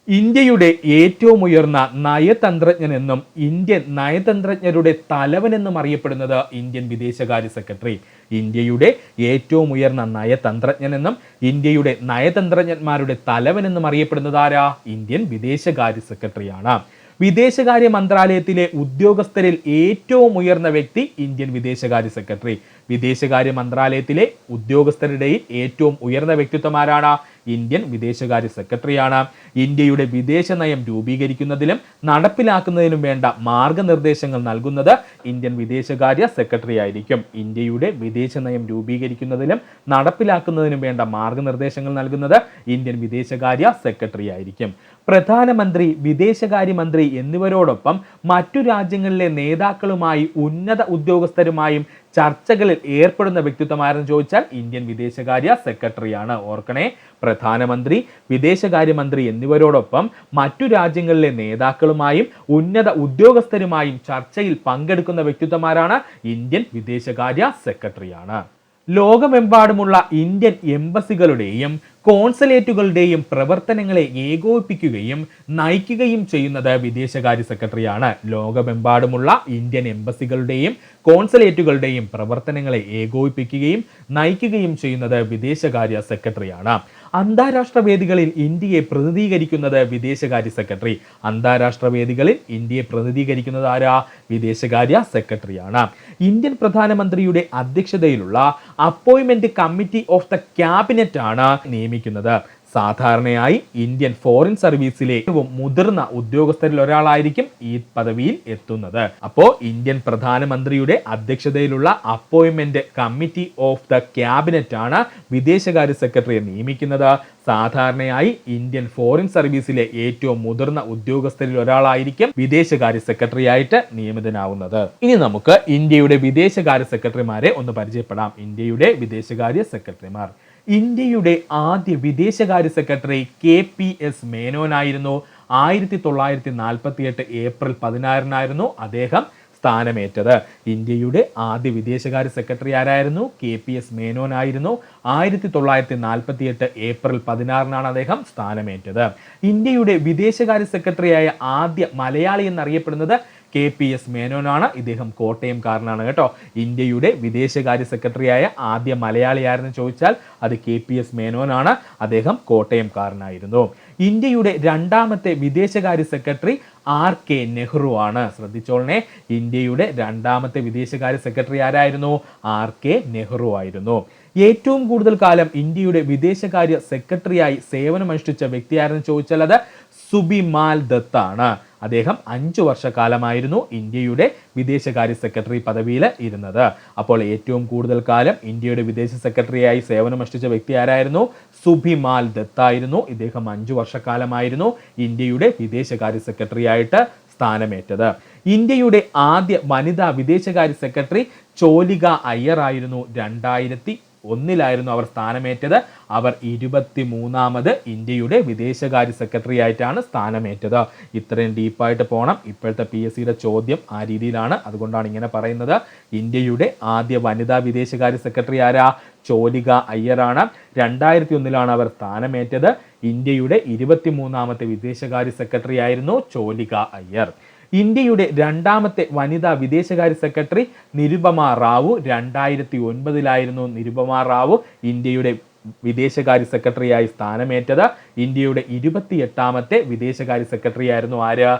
ഇന്ത്യയുടെ ഏറ്റവും ഉയർന്ന നയതന്ത്രജ്ഞനെന്നും ഇന്ത്യൻ നയതന്ത്രജ്ഞരുടെ തലവനെന്നും അറിയപ്പെടുന്നത് ഇന്ത്യൻ വിദേശകാര്യ സെക്രട്ടറി. ഇന്ത്യയുടെ ഏറ്റവും ഉയർന്ന നയതന്ത്രജ്ഞനെന്നും ഇന്ത്യയുടെ നയതന്ത്രജ്ഞന്മാരുടെ തലവനെന്നും അറിയപ്പെടുന്നത് ആരാ? ഇന്ത്യൻ വിദേശകാര്യ സെക്രട്ടറിയാണ്. വിദേശകാര്യ മന്ത്രാലയത്തിലെ ഉദ്യോഗസ്ഥരിൽ ഏറ്റവും ഉയർന്ന വ്യക്തി ഇന്ത്യൻ വിദേശകാര്യ സെക്രട്ടറി. വിദേശകാര്യ മന്ത്രാലയത്തിലെ ഉദ്യോഗസ്ഥരുടെയിൽ ഏറ്റവും ഉയർന്ന വ്യക്തിത്വമാരാണ്? ഇന്ത്യൻ വിദേശകാര്യ സെക്രട്ടറിയാണ്. ഇന്ത്യയുടെ വിദേശ നയം രൂപീകരിക്കുന്നതിലും നടപ്പിലാക്കുന്നതിനും വേണ്ട മാർഗനിർദ്ദേശങ്ങൾ നൽകുന്നത് ഇന്ത്യൻ വിദേശകാര്യ സെക്രട്ടറി ആയിരിക്കും. ഇന്ത്യയുടെ വിദേശ നയം രൂപീകരിക്കുന്നതിലും നടപ്പിലാക്കുന്നതിനും വേണ്ട മാർഗനിർദ്ദേശങ്ങൾ നൽകുന്നത് ഇന്ത്യൻ വിദേശകാര്യ സെക്രട്ടറി ആയിരിക്കും. പ്രധാനമന്ത്രി, വിദേശകാര്യമന്ത്രി എന്നിവരോടൊപ്പം മറ്റു രാജ്യങ്ങളിലെ നേതാക്കളുമായി ഉന്നത ഉദ്യോഗസ്ഥരുമായും ചർച്ചകളിൽ ഏർപ്പെടുന്ന വ്യക്തിത്വമാരെന്ന് ചോദിച്ചാൽ ഇന്ത്യൻ വിദേശകാര്യ സെക്രട്ടറിയാണ്. ഓർക്കണേ, പ്രധാനമന്ത്രി, വിദേശകാര്യമന്ത്രി എന്നിവരോടൊപ്പം മറ്റു രാജ്യങ്ങളിലെ നേതാക്കളുമായും ഉന്നത ഉദ്യോഗസ്ഥരുമായും ചർച്ചയിൽ പങ്കെടുക്കുന്ന വ്യക്തിത്വമാരാണ്? ഇന്ത്യൻ വിദേശകാര്യ സെക്രട്ടറിയാണ്. ലോകമെമ്പാടുമുള്ള ഇന്ത്യൻ എംബസികളുടെയും കോൺസുലേറ്റുകളുടെയും പ്രവർത്തനങ്ങളെ ഏകോപിപ്പിക്കുകയും നയിക്കുകയും ചെയ്യുന്നത് വിദേശകാര്യ സെക്രട്ടറിയാണ്. ലോകമെമ്പാടുമുള്ള ഇന്ത്യൻ എംബസികളുടെയും കോൺസുലേറ്റുകളുടെയും പ്രവർത്തനങ്ങളെ ഏകോപിപ്പിക്കുകയും നയിക്കുകയും ചെയ്യുന്നത് വിദേശകാര്യ സെക്രട്ടറിയാണ്. അന്താരാഷ്ട്ര വേദികളിൽ ഇന്ത്യയെ പ്രതിനിധീകരിക്കുന്നത് വിദേശകാര്യ സെക്രട്ടറി. അന്താരാഷ്ട്ര വേദികളിൽ ഇന്ത്യയെ പ്രതിനിധീകരിക്കുന്നത് ആരാ? വിദേശകാര്യ സെക്രട്ടറിയാണ്. ഇന്ത്യൻ പ്രധാനമന്ത്രിയുടെ അധ്യക്ഷതയിലുള്ള appointment committee of the cabinet ആണ് നിയമിക്കുന്നത്. സാധാരണയായി ഇന്ത്യൻ ഫോറിൻ സർവീസിലെ ഏറ്റവും മുതിർന്ന ഉദ്യോഗസ്ഥരിൽ ഒരാളായിരിക്കും ഈ പദവിയിൽ എത്തുന്നത്. അപ്പോൾ ഇന്ത്യൻ പ്രധാനമന്ത്രിയുടെ അധ്യക്ഷതയിലുള്ള appointment committee of the cabinet ആണ് വിദേശകാര്യ സെക്രട്ടറിയെ നിയമിക്കുന്നത്. സാധാരണയായി ഇന്ത്യൻ ഫോറിൻ സർവീസിലെ ഏറ്റവും മുതിർന്ന ഉദ്യോഗസ്ഥരിൽ ഒരാളായിരിക്കും വിദേശകാര്യ സെക്രട്ടറി ആയിട്ട് നിയമിതനാവുന്നത്. ഇനി നമുക്ക് ഇന്ത്യയുടെ വിദേശകാര്യ സെക്രട്ടറിമാരെ ഒന്ന് പരിചയപ്പെടാം. ഇന്ത്യയുടെ വിദേശകാര്യ സെക്രട്ടറിമാർ. ഇന്ത്യയുടെ ആദ്യ വിദേശകാര്യ സെക്രട്ടറി KPS മേനോനായിരുന്നു. 1948 ഏപ്രിൽ 16 അദ്ദേഹം സ്ഥാനമേറ്റത്. ഇന്ത്യയുടെ ആദ്യ വിദേശകാര്യ സെക്രട്ടറി ആരായിരുന്നു? KPS മേനോനായിരുന്നു. 1948 ഏപ്രിൽ 16 അദ്ദേഹം സ്ഥാനമേറ്റത്. ഇന്ത്യയുടെ വിദേശകാര്യ സെക്രട്ടറിയായ ആദ്യ മലയാളി എന്നറിയപ്പെടുന്നത് KPS മേനോനാണ്. ഇദ്ദേഹം കോട്ടയംകാരനാണ് കേട്ടോ. ഇന്ത്യയുടെ വിദേശകാര്യ സെക്രട്ടറിയായ ആദ്യ മലയാളി ആരെന്ന് ചോദിച്ചാൽ അത് KPS മേനോനാണ്. അദ്ദേഹം കോട്ടയംകാരനായിരുന്നു. ഇന്ത്യയുടെ രണ്ടാമത്തെ വിദേശകാര്യ സെക്രട്ടറി RK നെഹ്റു ആണ്. ശ്രദ്ധിച്ചോളണേ, ഇന്ത്യയുടെ രണ്ടാമത്തെ വിദേശകാര്യ സെക്രട്ടറി ആരായിരുന്നു? RK നെഹ്റു ആയിരുന്നു. ഏറ്റവും കൂടുതൽ കാലം ഇന്ത്യയുടെ വിദേശകാര്യ സെക്രട്ടറിയായി സേവനമനുഷ്ഠിച്ച വ്യക്തി ആരെന്ന് ചോദിച്ചാൽ അത് സുബിമാൽ ദത്ത് ആണ്. അദ്ദേഹം 5 വർഷക്കാലമായിരുന്നു ഇന്ത്യയുടെ വിദേശകാര്യ സെക്രട്ടറി പദവിയിൽ ഇരുന്നത്. അപ്പോൾ ഏറ്റവും കൂടുതൽ കാലം ഇന്ത്യയുടെ വിദേശ സെക്രട്ടറിയായി സേവനമനുഷ്ഠിച്ച വ്യക്തി ആരായിരുന്നു? സുബിമാൽ ദത്ത് ആയിരുന്നു. ഇദ്ദേഹം 5 വർഷക്കാലമായിരുന്നു ഇന്ത്യയുടെ വിദേശകാര്യ സെക്രട്ടറി ആയിട്ട് സ്ഥാനമേറ്റത്. ഇന്ത്യയുടെ ആദ്യ വനിതാ വിദേശകാര്യ സെക്രട്ടറി ചോലിക അയ്യർ ആയിരുന്നു. 2001 അവർ സ്ഥാനമേറ്റത്. അവർ 23ാമത് ഇന്ത്യയുടെ വിദേശകാര്യ സെക്രട്ടറി ആയിട്ടാണ് സ്ഥാനമേറ്റത്. ഇത്രയും ഡീപ്പായിട്ട് പോകണം. ഇപ്പോഴത്തെ PSCയുടെ ചോദ്യം ആ രീതിയിലാണ്, അതുകൊണ്ടാണ് ഇങ്ങനെ പറയുന്നത്. ഇന്ത്യയുടെ ആദ്യ വനിതാ വിദേശകാര്യ സെക്രട്ടറി ആരാ? ചോലിക അയ്യറാണ്. 2001 അവർ സ്ഥാനമേറ്റത്. ഇന്ത്യയുടെ 23ാമത്തെ വിദേശകാര്യ സെക്രട്ടറി ആയിരുന്നു ചോലിക അയ്യർ. ഇന്ത്യയുടെ രണ്ടാമത്തെ വനിതാ വിദേശകാര്യ സെക്രട്ടറി നിരുപമ റാവു. 2009 നിരുപമ റാവു ഇന്ത്യയുടെ വിദേശകാര്യ സെക്രട്ടറിയായി സ്ഥാനമേറ്റത്. ഇന്ത്യയുടെ 28ാമത്തെ വിദേശകാര്യ സെക്രട്ടറി ആയിരുന്നു ആര്?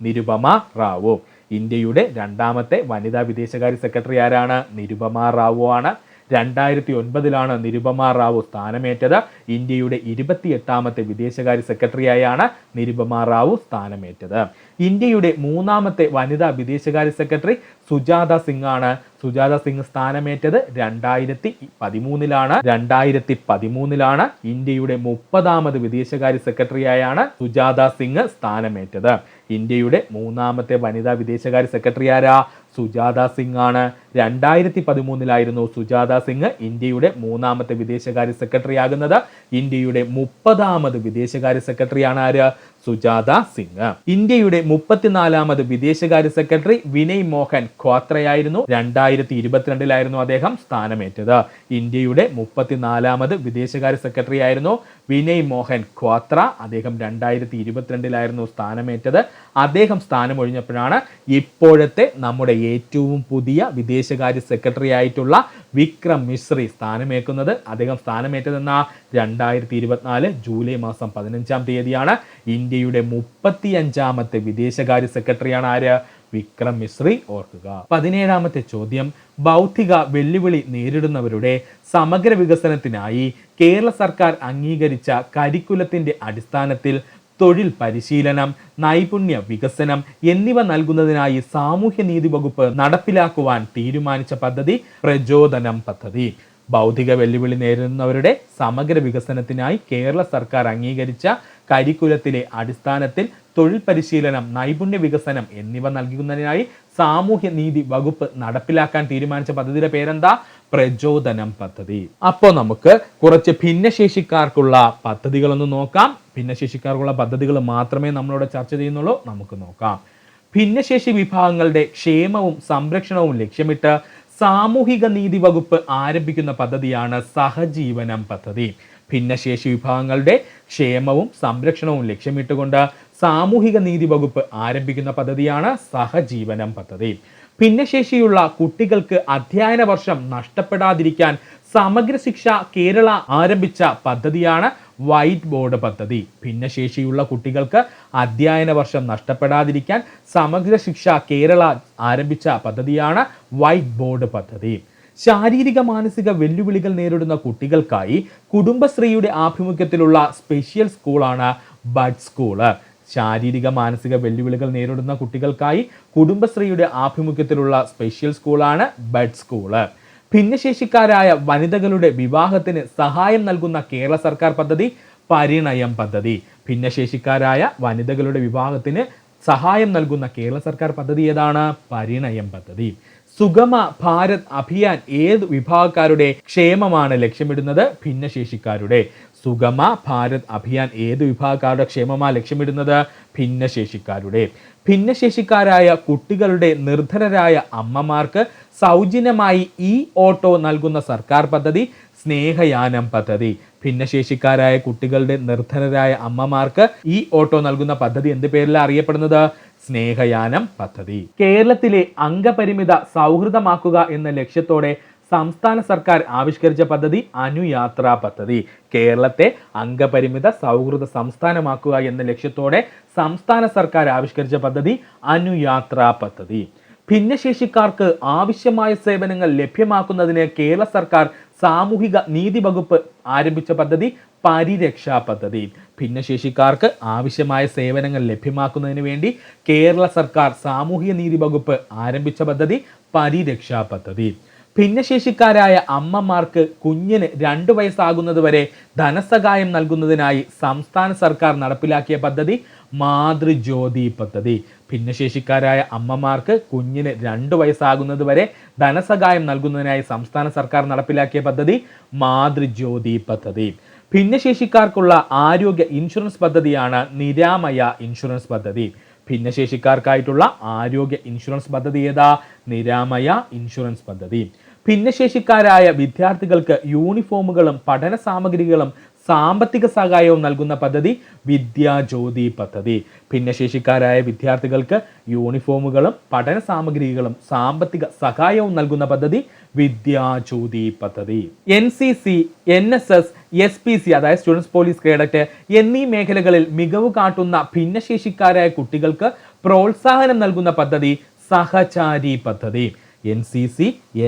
നിരുപമ റാവു. ഇന്ത്യയുടെ രണ്ടാമത്തെ വനിതാ വിദേശകാര്യ സെക്രട്ടറി ആരാണ്? നിരുപമ റാവു ആണ്. 2009 നിരുപമ റാവു സ്ഥാനമേറ്റത്. ഇന്ത്യയുടെ 28ാമത്തെ വിദേശകാര്യ സെക്രട്ടറിയായാണ് നിരുപമ റാവു സ്ഥാനമേറ്റത്. ഇന്ത്യയുടെ 3ാമത്തെ വനിതാ വിദേശകാര്യ സെക്രട്ടറി സുജാത സിംഗ് ആണ്. സുജാത സിംഗ് സ്ഥാനമേറ്റത് 2013 2013 ഇന്ത്യയുടെ 30ാമത് വിദേശകാര്യ സെക്രട്ടറിയായാണ് സുജാത സിംഗ് സ്ഥാനമേറ്റത്. ഇന്ത്യയുടെ 3ാമത്തെ വനിതാ വിദേശകാര്യ സെക്രട്ടറി ആരാ? സുജാത സിംഗ് ആണ്. 2013 സുജാത സിംഗ് ഇന്ത്യയുടെ 3ാമത്തെ വിദേശകാര്യ സെക്രട്ടറി ആകുന്നത്. ഇന്ത്യയുടെ 30ാമത് വിദേശകാര്യ സെക്രട്ടറിയാണ് ആര്? സുജാത സിംഗ്. ഇന്ത്യയുടെ 34ാമത് വിദേശകാര്യ സെക്രട്ടറി വിനയ് മോഹൻ ഖ്വാത്രയായിരുന്നു. 2022 അദ്ദേഹം സ്ഥാനമേറ്റത്. ഇന്ത്യയുടെ 34ാമത് വിദേശകാര്യ സെക്രട്ടറി ആയിരുന്നു വിനയ് മോഹൻ ഖ്വാത്ര. അദ്ദേഹം 2022 സ്ഥാനമേറ്റത്. അദ്ദേഹം സ്ഥാനമൊഴിഞ്ഞപ്പോഴാണ് ഇപ്പോഴത്തെ നമ്മുടെ ഏറ്റവും പുതിയ വിദേശകാര്യ സെക്രട്ടറി ആയിട്ടുള്ള വിക്രം മിശ്രി സ്ഥാനമേക്കുന്നത്. അദ്ദേഹം സ്ഥാനമേറ്റതെന്ന 2024 ജൂലൈ മാസം 15 ഇന്ത്യയുടെ 35ാമത്തെ വിദേശകാര്യ സെക്രട്ടറിയാണ് ആര്? വിക്രം മിശ്രി. ഓർക്കുക. 17ാമത്തെ ചോദ്യം, ബൗദ്ധിക വെല്ലുവിളി നേരിടുന്നവരുടെ സമഗ്ര വികസനത്തിനായി കേരള സർക്കാർ അംഗീകരിച്ച കരിക്കുലത്തിന്റെ അടിസ്ഥാനത്തിൽ തൊഴിൽ പരിശീലനം, നൈപുണ്യ വികസനം എന്നിവ നൽകുന്നതിനായി സാമൂഹ്യനീതി വകുപ്പ് നടപ്പിലാക്കുവാൻ തീരുമാനിച്ച പദ്ധതി പ്രചോദനം പദ്ധതി. ബൗദ്ധിക വെല്ലുവിളി നേരിടുന്നവരുടെ സമഗ്ര വികസനത്തിനായി കേരള സർക്കാർ അംഗീകരിച്ച കരിക്കുലത്തിലെ അടിസ്ഥാനത്തിൽ തൊഴിൽ പരിശീലനം, നൈപുണ്യ വികസനം എന്നിവ നൽകുന്നതിനായി സാമൂഹ്യ നീതി വകുപ്പ് നടപ്പിലാക്കാൻ തീരുമാനിച്ച പദ്ധതിയുടെ പേരെന്താ? പ്രചോദനം പദ്ധതി. അപ്പോൾ നമുക്ക് കുറച്ച് ഭിന്നശേഷിക്കാർക്കുള്ള പദ്ധതികളൊന്ന് നോക്കാം. ഭിന്നശേഷിക്കാർക്കുള്ള പദ്ധതികൾ മാത്രമേ നമ്മളിവിടെ ചർച്ച ചെയ്യുന്നുള്ളൂ. നമുക്ക് നോക്കാം. ഭിന്നശേഷി വിഭാഗങ്ങളുടെ ക്ഷേമവും സംരക്ഷണവും ലക്ഷ്യമിട്ട് സാമൂഹിക നീതി വകുപ്പ് ആരംഭിക്കുന്ന പദ്ധതിയാണ് സഹജീവനം പദ്ധതി. ഭിന്നശേഷി വിഭാഗങ്ങളുടെ ക്ഷേമവും സംരക്ഷണവും ലക്ഷ്യമിട്ടുകൊണ്ട് സാമൂഹിക നീതി വകുപ്പ് ആരംഭിക്കുന്ന പദ്ധതിയാണ് സഹജീവനം പദ്ധതി. ഭിന്നശേഷിയുള്ള കുട്ടികൾക്ക് അധ്യയന വർഷം നഷ്ടപ്പെടാതിരിക്കാൻ സമഗ്ര ശിക്ഷ കേരള ആരംഭിച്ച പദ്ധതിയാണ് വൈറ്റ് ബോർഡ് പദ്ധതി. ഭിന്നശേഷിയുള്ള കുട്ടികൾക്ക് അധ്യയന വർഷം നഷ്ടപ്പെടാതിരിക്കാൻ സമഗ്ര ശിക്ഷ കേരള ആരംഭിച്ച പദ്ധതിയാണ് വൈറ്റ് ബോർഡ് പദ്ധതി. ശാരീരിക മാനസിക വെല്ലുവിളികൾ നേരിടുന്ന കുട്ടികൾക്കായി കുടുംബശ്രീയുടെ ആഭിമുഖ്യത്തിലുള്ള സ്പെഷ്യൽ സ്കൂളാണ് ബഡ് സ്കൂള്. ശാരീരിക മാനസിക വെല്ലുവിളികൾ നേരിടുന്ന കുട്ടികൾക്കായി കുടുംബശ്രീയുടെ ആഭിമുഖ്യത്തിലുള്ള സ്പെഷ്യൽ സ്കൂളാണ് ബഡ് സ്കൂള്. ഭിന്നശേഷിക്കാരായ വനിതകളുടെ വിവാഹത്തിന് സഹായം നൽകുന്ന കേരള സർക്കാർ പദ്ധതി പരിണയം പദ്ധതി. ഭിന്നശേഷിക്കാരായ വനിതകളുടെ വിവാഹത്തിന് സഹായം നൽകുന്ന കേരള സർക്കാർ പദ്ധതി ഏതാണ്? പരിണയം പദ്ധതി. സുഗമ ഭാരത് അഭിയാൻ ഏത് വിഭാഗക്കാരുടെ ക്ഷേമമാണ് ലക്ഷ്യമിടുന്നത്? ഭിന്നശേഷിക്കാരുടെ. സുഗമ ഭാരത് അഭിയാൻ ഏത് വിഭാഗക്കാരുടെ ക്ഷേമമാണ് ലക്ഷ്യമിടുന്നത്? ഭിന്നശേഷിക്കാരുടെ. ഭിന്നശേഷിക്കാരായ കുട്ടികളുടെ നിർധനരായ അമ്മമാർക്ക് സൗജന്യമായി ഈ ഓട്ടോ നൽകുന്ന സർക്കാർ പദ്ധതി സ്നേഹയാനം പദ്ധതി. ഭിന്നശേഷിക്കാരായ കുട്ടികളുടെ നിർധനരായ അമ്മമാർക്ക് ഈ ഓട്ടോ നൽകുന്ന പദ്ധതി എന്ത് പേരിലാണ് അറിയപ്പെടുന്നത്? സ്നേഹയാനം പദ്ധതി. കേരളത്തിലെ അംഗപരിമിത സൗഹൃദമാക്കുക എന്ന ലക്ഷ്യത്തോടെ സംസ്ഥാന സർക്കാർ ആവിഷ്കരിച്ച പദ്ധതി അനുയാത്ര പദ്ധതി. കേരളത്തെ അംഗപരിമിത സൗഹൃദ സംസ്ഥാനമാക്കുക എന്ന ലക്ഷ്യത്തോടെ സംസ്ഥാന സർക്കാർ ആവിഷ്കരിച്ച പദ്ധതി അനുയാത്ര പദ്ധതി. ഭിന്നശേഷിക്കാർക്ക് ആവശ്യമായ സേവനങ്ങൾ ലഭ്യമാക്കുന്നതിന് കേരള സർക്കാർ സാമൂഹിക നീതി വകുപ്പ് ആരംഭിച്ച പദ്ധതി പരിരക്ഷാ പദ്ധതി. ഭിന്നശേഷിക്കാർക്ക് ആവശ്യമായ സേവനങ്ങൾ ലഭ്യമാക്കുന്നതിന് വേണ്ടി കേരള സർക്കാർ സാമൂഹിക നീതി വകുപ്പ് ആരംഭിച്ച പദ്ധതി പരിരക്ഷാ പദ്ധതി. ഭിന്നശേഷിക്കാരായ അമ്മമാർക്ക് കുഞ്ഞിന് 2 വയസ്സാകുന്നത് വരെ ധനസഹായം നൽകുന്നതിനായി സംസ്ഥാന സർക്കാർ നടപ്പിലാക്കിയ പദ്ധതി മാതൃജ്യോതി പദ്ധതി. ഭിന്നശേഷിക്കാരായ അമ്മമാർക്ക് കുഞ്ഞിന് 2 വയസ്സാകുന്നത് വരെ ധനസഹായം നൽകുന്നതിനായി സംസ്ഥാന സർക്കാർ നടപ്പിലാക്കിയ പദ്ധതി മാതൃജ്യോതി പദ്ധതി. ഭിന്നശേഷിക്കാർക്കുള്ള ആരോഗ്യ ഇൻഷുറൻസ് പദ്ധതിയാണ് നിരാമയ ഇൻഷുറൻസ് പദ്ധതി. ഭിന്നശേഷിക്കാർക്കായിട്ടുള്ള ആരോഗ്യ ഇൻഷുറൻസ് പദ്ധതി ഏതാ? നിരാമയ ഇൻഷുറൻസ് പദ്ധതി. ഭിന്നശേഷിക്കാരായ വിദ്യാർത്ഥികൾക്ക് യൂണിഫോമുകളും പഠന സാമഗ്രികളും സാമ്പത്തിക സഹായവും നൽകുന്ന പദ്ധതി വിദ്യാജ്യോതി പദ്ധതി. ഭിന്നശേഷിക്കാരായ വിദ്യാർത്ഥികൾക്ക് യൂണിഫോമുകളും പഠന സാമഗ്രികളും സാമ്പത്തിക സഹായവും നൽകുന്ന പദ്ധതി വിദ്യാജ്യോതി പദ്ധതി. NCC, NSS, SPC അതായത് സ്റ്റുഡൻസ് പോലീസ് കേഡറ്റ് എന്നീ മേഖലകളിൽ മികവ് കാട്ടുന്ന ഭിന്നശേഷിക്കാരായ കുട്ടികൾക്ക് പ്രോത്സാഹനം നൽകുന്ന പദ്ധതി സഹചാരി പദ്ധതി. NCC,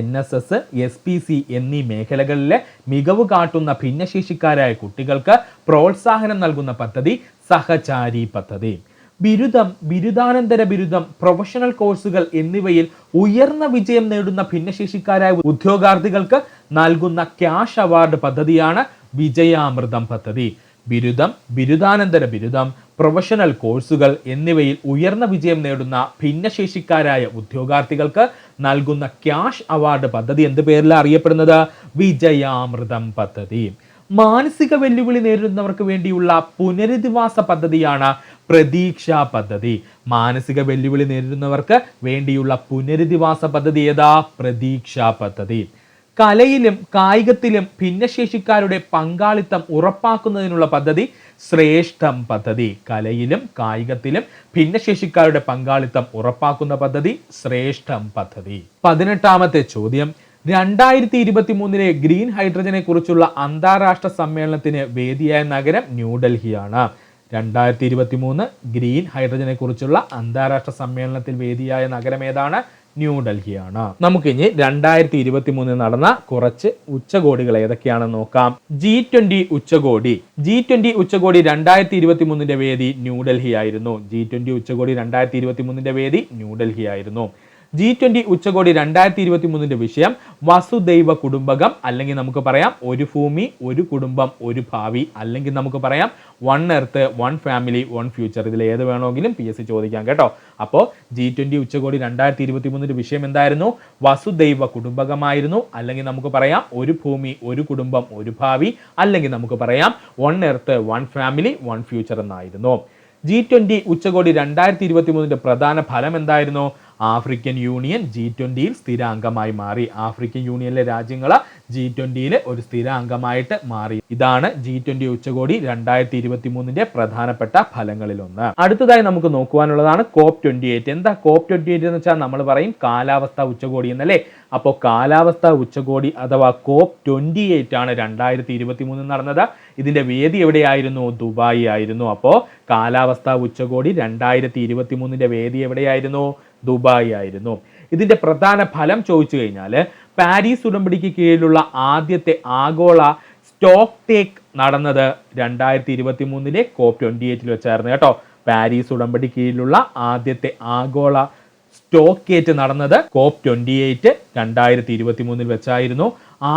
NSS, SPC എന്നീ മേഖലകളിലെ മികവ് കാട്ടുന്ന ഭിന്നശേഷിക്കാരായ കുട്ടികൾക്ക് പ്രോത്സാഹനം നൽകുന്ന പദ്ധതി സഹചാരി പദ്ധതി. ബിരുദം, ബിരുദാനന്തര ബിരുദം, പ്രൊഫഷണൽ കോഴ്സുകൾ എന്നിവയിൽ ഉയർന്ന വിജയം നേടുന്ന ഭിന്നശേഷിക്കാരായ ഉദ്യോഗാർത്ഥികൾക്ക് നൽകുന്ന ക്യാഷ് അവാർഡ് പദ്ധതിയാണ് വിജയാമൃതം പദ്ധതി. ബിരുദം, ബിരുദാനന്തര ബിരുദം, പ്രൊഫഷണൽ കോഴ്സുകൾ എന്നിവയിൽ ഉയർന്ന വിജയം നേടുന്ന ഭിന്നശേഷിക്കാരായ ഉദ്യോഗാർത്ഥികൾക്ക് നൽകുന്ന ക്യാഷ് അവാർഡ് പദ്ധതി എന്ത് പേരിലാണ് അറിയപ്പെടുന്നത്? വിജയാമൃതം പദ്ധതി. മാനസിക വെല്ലുവിളി നേരിടുന്നവർക്ക് വേണ്ടിയുള്ള പുനരധിവാസ പദ്ധതിയാണ് പ്രതീക്ഷാ പദ്ധതി. മാനസിക വെല്ലുവിളി നേരിടുന്നവർക്ക് വേണ്ടിയുള്ള പുനരധിവാസ പദ്ധതി ഏതാ? പ്രതീക്ഷാ പദ്ധതി. കലയിലും കായികത്തിലും ഭിന്നശേഷിക്കാരുടെ പങ്കാളിത്തം ഉറപ്പാക്കുന്നതിനുള്ള പദ്ധതി ശ്രേഷ്ഠം പദ്ധതി. കലയിലും കായികത്തിലും ഭിന്നശേഷിക്കാരുടെ പങ്കാളിത്തം ഉറപ്പാക്കുന്ന പദ്ധതി ശ്രേഷ്ഠം പദ്ധതി. 18ാമത്തെ ചോദ്യം, 2023 ഗ്രീൻ ഹൈഡ്രജനെ കുറിച്ചുള്ള അന്താരാഷ്ട്ര സമ്മേളനത്തിന് വേദിയായ നഗരം ന്യൂഡൽഹിയാണ്. 2023 ഗ്രീൻ ഹൈഡ്രജനെ കുറിച്ചുള്ള അന്താരാഷ്ട്ര സമ്മേളനത്തിൽ വേദിയായ നഗരം ഏതാണ്? ന്യൂഡൽഹിയാണ്. നമുക്കിനി 2023 നടന്ന കുറച്ച് ഉച്ചകോടികൾ ഏതൊക്കെയാണെന്ന് നോക്കാം. G20 ഉച്ചകോടി. G20 ഉച്ചകോടി 2023 വേദി ന്യൂഡൽഹി ആയിരുന്നു. G20 ഉച്ചകോടി 2023 വേദി ന്യൂഡൽഹി ആയിരുന്നു. G20 ഉച്ചകോടി 2023 വിഷയം വസുദൈവ കുടുംബകം, അല്ലെങ്കിൽ നമുക്ക് പറയാം ഒരു ഭൂമി ഒരു കുടുംബം ഒരു ഭാവി, അല്ലെങ്കിൽ നമുക്ക് പറയാം one earth one family one future. ഇതിൽ ഏത് വേണമെങ്കിലും PSC ചോദിക്കാം കേട്ടോ. അപ്പോൾ G20 ഉച്ചകോടി 2023 വിഷയം എന്തായിരുന്നു? വസുദൈവ കുടുംബകമായിരുന്നു, അല്ലെങ്കിൽ നമുക്ക് പറയാം ഒരു ഭൂമി ഒരു കുടുംബം ഒരു ഭാവി, അല്ലെങ്കിൽ നമുക്ക് പറയാം one earth one family one future എന്നായിരുന്നു. G20 ഉച്ചകോടി 2023 പ്രധാന ഫലം എന്തായിരുന്നു? ആഫ്രിക്കൻ യൂണിയൻ G20 സ്ഥിര അംഗമായി മാറി. ആഫ്രിക്കൻ യൂണിയനിലെ രാജ്യങ്ങൾ G20 ഒരു സ്ഥിര അംഗമായിട്ട് മാറി. ഇതാണ് G20 ഉച്ചകോടി 2023 പ്രധാനപ്പെട്ട ഫലങ്ങളിലൊന്ന്. അടുത്തതായി നമുക്ക് നോക്കുവാനുള്ളതാണ് COP28. എന്താ COP28 എന്ന് വെച്ചാൽ നമ്മൾ പറയും കാലാവസ്ഥാ ഉച്ചകോടി എന്നല്ലേ. അപ്പോൾ കാലാവസ്ഥാ ഉച്ചകോടി അഥവാ COP28 ആണ് 2023 നടന്നത്. ഇതിന്റെ വേദി എവിടെയായിരുന്നു? ദുബായ് ആയിരുന്നു. അപ്പോൾ കാലാവസ്ഥാ ഉച്ചകോടി 2023 വേദി എവിടെയായിരുന്നു? ദുബായ് ആയിരുന്നു. ഇതിന്റെ പ്രധാന ഫലം ചോദിച്ചു കഴിഞ്ഞാൽ പാരീസ് ഉടമ്പടിക്ക് കീഴിലുള്ള ആദ്യത്തെ ആഗോള സ്റ്റോക്ക് ടേക്ക് നടന്നത് 2023 COP28 വെച്ചായിരുന്നു കേട്ടോ. പാരീസ് ഉടമ്പടി കീഴിലുള്ള ആദ്യത്തെ ആഗോള സ്റ്റോക്കേറ്റ് നടന്നത് COP28 2023 വെച്ചായിരുന്നു.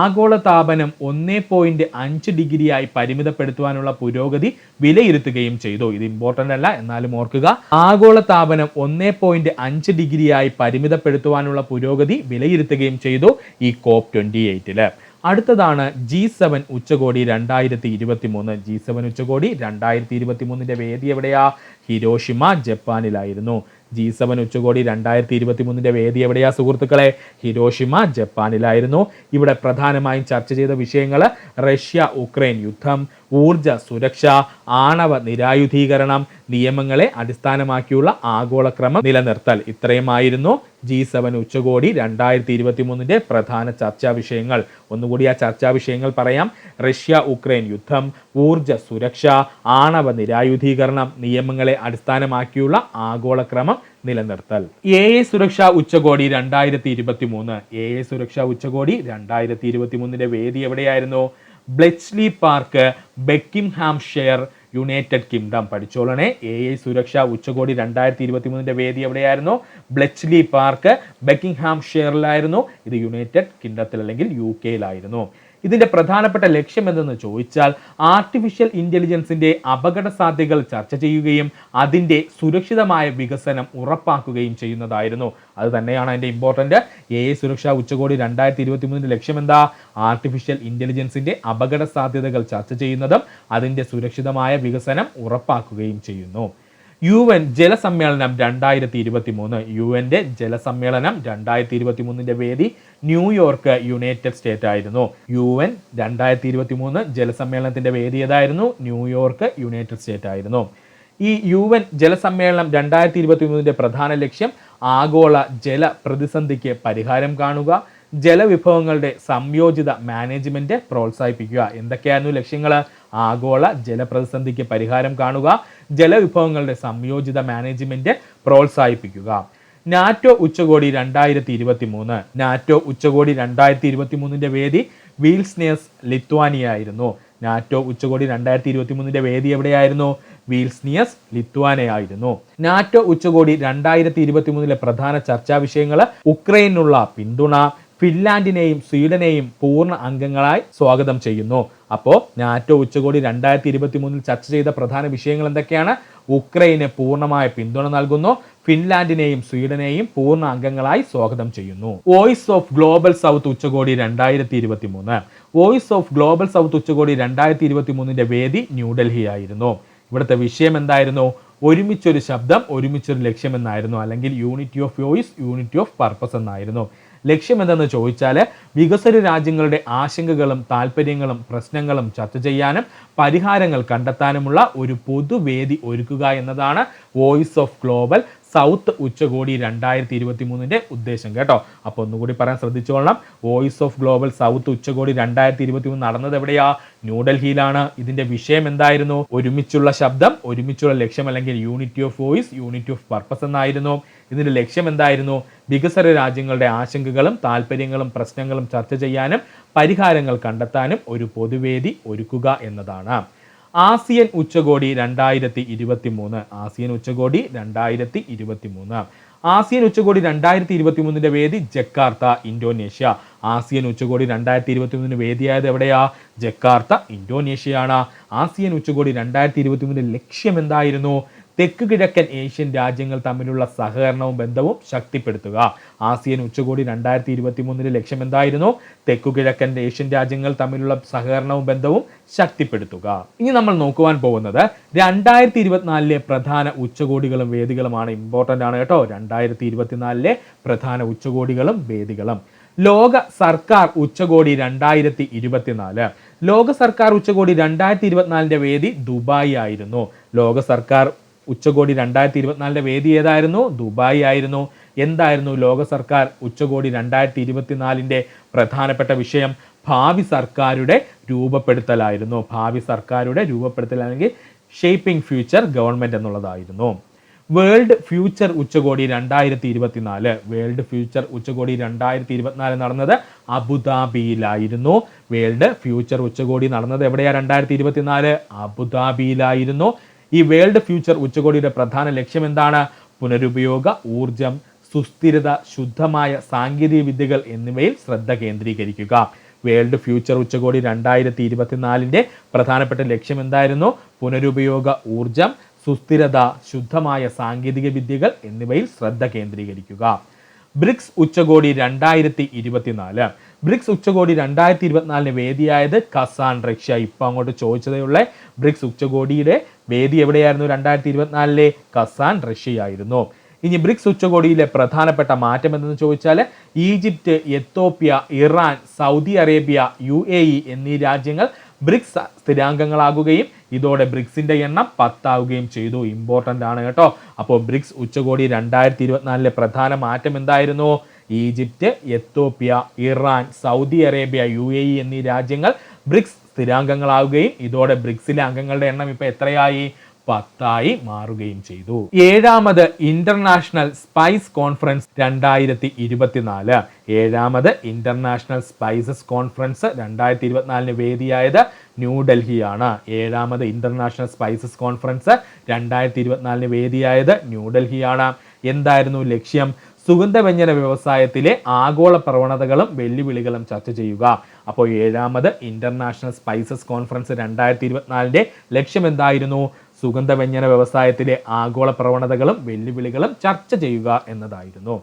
ആഗോള താപനം 1.5 ഡിഗ്രിയായി പരിമിതപ്പെടുത്തുവാനുള്ള പുരോഗതി വിലയിരുത്തുകയും ചെയ്തു. ഇത് ഇമ്പോർട്ടന്റ് അല്ല, എന്നാലും ഓർക്കുക. ആഗോള താപനം 1.5 ഡിഗ്രിയായി പരിമിതപ്പെടുത്തുവാനുള്ള പുരോഗതി വിലയിരുത്തുകയും ചെയ്തു ഈ COP28. അടുത്തതാണ് G7 ഉച്ചകോടി 2023. G7 ഉച്ചകോടി 2023 വേദി എവിടെയാ? ഹിരോഷിമ ജപ്പാനിലായിരുന്നു. G7 ഉച്ചകോടി 2023 വേദി എവിടെയാ സുഹൃത്തുക്കളെ? ഹിരോഷിമ ജപ്പാനിലായിരുന്നു. ഇവിടെ പ്രധാനമായും ചർച്ച ചെയ്ത വിഷയങ്ങൾ റഷ്യ ഉക്രൈൻ യുദ്ധം, ഊർജ സുരക്ഷ, ആണവ നിരായുധീകരണം, നിയമങ്ങളെ അടിസ്ഥാനമാക്കിയുള്ള ആഗോളക്രമം നിലനിർത്തൽ. ഇത്രയുമായിരുന്നു G7 ഉച്ചകോടി 2023 പ്രധാന ചർച്ചാ വിഷയങ്ങൾ. ഒന്നുകൂടി ആ ചർച്ചാ വിഷയങ്ങൾ പറയാം. റഷ്യ ഉക്രൈൻ യുദ്ധം, ഊർജ സുരക്ഷ, ആണവ നിരായുധീകരണം, നിയമങ്ങളെ അടിസ്ഥാനമാക്കിയുള്ള ആഗോളക്രമം നിലനിർത്തൽ. AI സുരക്ഷാ ഉച്ചകോടി 2023. AI സുരക്ഷാ ഉച്ചകോടി 2023 വേദി എവിടെയായിരുന്നു? Bletchley park, ബക്കിംഗ്ഹാംഷെയർ, United kingdom. പഠിച്ചോളണേ. AI സുരക്ഷാ ഉച്ചകോടി 2023 വേദി എവിടെയായിരുന്നു? Bletchley park, ബക്കിംഗ്ഹാംഷെയറിലായിരുന്നു. ഇത് യുണൈറ്റഡ് കിങ്ഡത്തിൽ അല്ലെങ്കിൽ UK-യിലായിരുന്നു. ഇതിന്റെ പ്രധാനപ്പെട്ട ലക്ഷ്യം എന്തെന്ന് ചോദിച്ചാൽ ആർട്ടിഫിഷ്യൽ ഇന്റലിജൻസിന്റെ അപകട സാധ്യതകൾ ചർച്ച ചെയ്യുകയും അതിന്റെ സുരക്ഷിതമായ വികസനം ഉറപ്പാക്കുകയും ചെയ്യുന്നതായിരുന്നു. അത് തന്നെയാണ് അതിന്റെ ഇമ്പോർട്ടന്റ്. AI സുരക്ഷാ ഉച്ചകോടി 2023 ലക്ഷ്യം എന്താ? ആർട്ടിഫിഷ്യൽ ഇന്റലിജൻസിന്റെ അപകട സാധ്യതകൾ ചർച്ച ചെയ്യുന്നതും അതിന്റെ സുരക്ഷിതമായ വികസനം ഉറപ്പാക്കുകയും ചെയ്യുന്നു. UN ജലസമ്മേളനം 2023. UNന്റെ ജലസമ്മേളനം 2023 വേദി ന്യൂയോർക്ക് യുണൈറ്റഡ് സ്റ്റേറ്റ് ആയിരുന്നു. UN 2023 ജലസമ്മേളനത്തിന്റെ വേദി ഏതായിരുന്നു? ന്യൂയോർക്ക് യുണൈറ്റഡ് സ്റ്റേറ്റ് ആയിരുന്നു. ഈ UN ജലസമ്മേളനം 2023 പ്രധാന ലക്ഷ്യം ആഗോള ജല പ്രതിസന്ധിക്ക് പരിഹാരം കാണുക, ജലവിഭവങ്ങളുടെ സംയോജിത മാനേജ്മെന്റ് പ്രോത്സാഹിപ്പിക്കുക. എന്തൊക്കെയായിരുന്നു ലക്ഷ്യങ്ങൾ? ആഗോള ജലപ്രതിസന്ധിക്ക് പരിഹാരം കാണുക, ജലവിഭവങ്ങളുടെ സംയോജിത മാനേജ്മെന്റ് പ്രോത്സാഹിപ്പിക്കുക. നാറ്റോ ഉച്ചകോടി 2023. നാറ്റോ ഉച്ചകോടി 2023 വേദി വിൽസ്നിയസ് ലിത്വാനിയ ആയിരുന്നു. നാറ്റോ ഉച്ചകോടി 2023 വേദി എവിടെയായിരുന്നു? വിൽസ്നിയസ് ലിത്വാനിയ ആയിരുന്നു. നാറ്റോ ഉച്ചകോടി 2023 പ്രധാന ചർച്ചാ വിഷയങ്ങൾ ഉക്രൈനുള്ള പിന്തുണ, ഫിൻലാൻഡിനെയും സ്വീഡനെയും പൂർണ്ണ അംഗങ്ങളായി സ്വാഗതം ചെയ്യുന്നു. അപ്പോൾ നാറ്റോ ഉച്ചകോടി 2023 ചർച്ച ചെയ്ത പ്രധാന വിഷയങ്ങൾ എന്തൊക്കെയാണ്? ഉക്രൈന് പൂർണ്ണമായ പിന്തുണ നൽകുന്നു, ഫിൻലാൻഡിനെയും സ്വീഡനെയും പൂർണ്ണ അംഗങ്ങളായി സ്വാഗതം ചെയ്യുന്നു. വോയിസ് ഓഫ് ഗ്ലോബൽ സൗത്ത് ഉച്ചകോടി 2023. വോയിസ് ഓഫ് ഗ്ലോബൽ സൗത്ത് ഉച്ചകോടി 2023 വേദി ന്യൂഡൽഹി ആയിരുന്നു. ഇവിടുത്തെ വിഷയം എന്തായിരുന്നു? ഒരുമിച്ചൊരു ശബ്ദം ഒരുമിച്ചൊരു ലക്ഷ്യം എന്നായിരുന്നു, അല്ലെങ്കിൽ unity of voice unity of purpose എന്നായിരുന്നു. ലക്ഷ്യം എന്തെന്ന് ചോദിച്ചാൽ വികസ്വര രാജ്യങ്ങളുടെ ആശങ്കകളും താല്പര്യങ്ങളും പ്രശ്നങ്ങളും ചർച്ച ചെയ്യാനും പരിഹാരങ്ങൾ കണ്ടെത്താനുമുള്ള ഒരു പൊതുവേദി ഒരുക്കുക എന്നതാണ് വോയിസ് ഓഫ് ഗ്ലോബൽ സൗത്ത് ഉച്ചകോടി 2023 ഉദ്ദേശം കേട്ടോ. അപ്പോൾ ഒന്നുകൂടി പറയാൻ ശ്രദ്ധിച്ചോളണം. വോയിസ് ഓഫ് ഗ്ലോബൽ സൗത്ത് ഉച്ചകോടി 2023 നടന്നത് എവിടെയാ? ന്യൂഡൽഹിയിലാണ്. ഇതിന്റെ വിഷയം എന്തായിരുന്നു? ഒരുമിച്ചുള്ള ശബ്ദം, ഒരുമിച്ചുള്ള ലക്ഷ്യം, അല്ലെങ്കിൽ unity of voice, unity of purpose എന്നായിരുന്നു. ഇതിന്റെ ലക്ഷ്യം എന്തായിരുന്നു? വികസ്വര രാജ്യങ്ങളുടെ ആശങ്കകളും താല്പര്യങ്ങളും പ്രശ്നങ്ങളും ചർച്ച ചെയ്യാനും പരിഹാരങ്ങൾ കണ്ടെത്താനും ഒരു പൊതുവേദി ഒരുക്കുക എന്നതാണ്. ആസിയൻ ഉച്ചകോടി 2023. ആസിയൻ ഉച്ചകോടി 2023. ആസിയൻ ഉച്ചകോടി 2023 വേദി ജക്കാർത്ത, ഇന്തോനേഷ്യ. ആസിയൻ ഉച്ചകോടി 2023 വേദിയായത് എവിടെയാ? ജക്കാർത്ത, ഇന്തോനേഷ്യയാണ്. ആസിയൻ ഉച്ചകോടി 2023 ലക്ഷ്യം എന്തായിരുന്നു? തെക്ക് കിഴക്കൻ ഏഷ്യൻ രാജ്യങ്ങൾ തമ്മിലുള്ള സഹകരണവും ബന്ധവും ശക്തിപ്പെടുത്തുക. ആസിയൻ ഉച്ചകോടി 2023 ലക്ഷ്യം എന്തായിരുന്നു? തെക്കു കിഴക്കൻ ഏഷ്യൻ രാജ്യങ്ങൾ തമ്മിലുള്ള സഹകരണവും ബന്ധവും ശക്തിപ്പെടുത്തുക. ഇനി നമ്മൾ നോക്കുവാൻ പോകുന്നത് 2024 പ്രധാന ഉച്ചകോടികളും വേദികളുമാണ്. ഇമ്പോർട്ടൻ്റ് ആണ് കേട്ടോ. 2024 പ്രധാന ഉച്ചകോടികളും വേദികളും. ലോക സർക്കാർ ഉച്ചകോടി 2024. ലോക സർക്കാർ ഉച്ചകോടി 2024 വേദി ദുബായ് ആയിരുന്നു. ലോക സർക്കാർ ഉച്ചകോടി 2024 വേദി ഏതായിരുന്നു? ദുബായ് ആയിരുന്നു. എന്തായിരുന്നു ലോക സർക്കാർ ഉച്ചകോടി 2024 പ്രധാനപ്പെട്ട വിഷയം? ഭാവി സർക്കാരുടെ രൂപപ്പെടുത്തലായിരുന്നു. ഭാവി സർക്കാരുടെ രൂപപ്പെടുത്തൽ, അല്ലെങ്കിൽ ഷേപ്പിംഗ് ഫ്യൂച്ചർ ഗവൺമെന്റ് എന്നുള്ളതായിരുന്നു. വേൾഡ് ഫ്യൂച്ചർ ഉച്ചകോടി 2024. വേൾഡ് ഫ്യൂച്ചർ ഉച്ചകോടി 2024 നടന്നത് അബുദാബിയിലായിരുന്നു. വേൾഡ് ഫ്യൂച്ചർ ഉച്ചകോടി നടന്നത് എവിടെയാ? 2024 അബുദാബിയിലായിരുന്നു. ഈ വേൾഡ് ഫ്യൂച്ചർ ഉച്ചകോടിയുടെ പ്രധാന ലക്ഷ്യം എന്താണ്? പുനരുപയോഗ ഊർജം, സുസ്ഥിരത, ശുദ്ധമായ സാങ്കേതിക വിദ്യകൾ എന്നിവയിൽ ശ്രദ്ധ കേന്ദ്രീകരിക്കുക. വേൾഡ് ഫ്യൂച്ചർ ഉച്ചകോടി 2024 പ്രധാനപ്പെട്ട ലക്ഷ്യം എന്തായിരുന്നു? പുനരുപയോഗ ഊർജം, സുസ്ഥിരത, ശുദ്ധമായ സാങ്കേതിക വിദ്യകൾ എന്നിവയിൽ ശ്രദ്ധ കേന്ദ്രീകരിക്കുക. ബ്രിക്സ് ഉച്ചകോടി 2024. ബ്രിക്സ് ഉച്ചകോടി 2024 വേദിയായത് കസാൻ, റഷ്യ. ഇപ്പം അങ്ങോട്ട് ചോദിച്ചതേയുള്ള ബ്രിക്സ് ഉച്ചകോടിയുടെ വേദി എവിടെയായിരുന്നു? 2024 കസാൻ, റഷ്യയായിരുന്നു. ഇനി ബ്രിക്സ് ഉച്ചകോടിയിലെ പ്രധാനപ്പെട്ട മാറ്റം എന്തെന്ന് ചോദിച്ചാൽ, Egypt, Ethiopia, Iran, Saudi Arabia, UAE എന്നീ രാജ്യങ്ങൾ ബ്രിക്സ് സ്ഥിരാംഗങ്ങളാകുകയും ഇതോടെ ബ്രിക്സിന്റെ എണ്ണം 10 ആവുകയും ചെയ്തു. ഇമ്പോർട്ടൻ്റ് ആണ് കേട്ടോ. അപ്പോൾ ബ്രിക്സ് ഉച്ചകോടി 2024 പ്രധാന മാറ്റം എന്തായിരുന്നു? Egypt, Ethiopia, Iran, Saudi Arabia, UAE എന്നീ രാജ്യങ്ങൾ ബ്രിക്സ് സ്ഥിരാംഗങ്ങളാവുകയും ഇതോടെ ബ്രിക്സിലെ അംഗങ്ങളുടെ എണ്ണം ഇപ്പൊ എത്രയായി? 10 മാറുകയും ചെയ്തു. 7ാമത് ഇന്റർനാഷണൽ സ്പൈസ് കോൺഫറൻസ് 2024. 7ാമത് ഇന്റർനാഷണൽ സ്പൈസസ് കോൺഫറൻസ് 2024 വേദിയായത് ന്യൂഡൽഹിയാണ്. 7ാമത് ഇന്റർനാഷണൽ സ്പൈസസ് കോൺഫറൻസ് 2024 വേദിയായത് ന്യൂഡൽഹിയാണ്. എന്തായിരുന്നു ലക്ഷ്യം? സുഗന്ധവ്യഞ്ജന വ്യവസായത്തിലെ ആഗോള പ്രവണതകളും വെല്ലുവിളികളും ചർച്ച ചെയ്യുക. അപ്പോൾ 7ാമത് ഇന്റർനാഷണൽ സ്പൈസസ് കോൺഫറൻസ് 2024 ലക്ഷ്യം എന്തായിരുന്നു? സുഗന്ധവ്യഞ്ജന വ്യവസായത്തിലെ ആഗോള പ്രവണതകളും വെല്ലുവിളികളും ചർച്ച ചെയ്യുക എന്നതായിരുന്നു.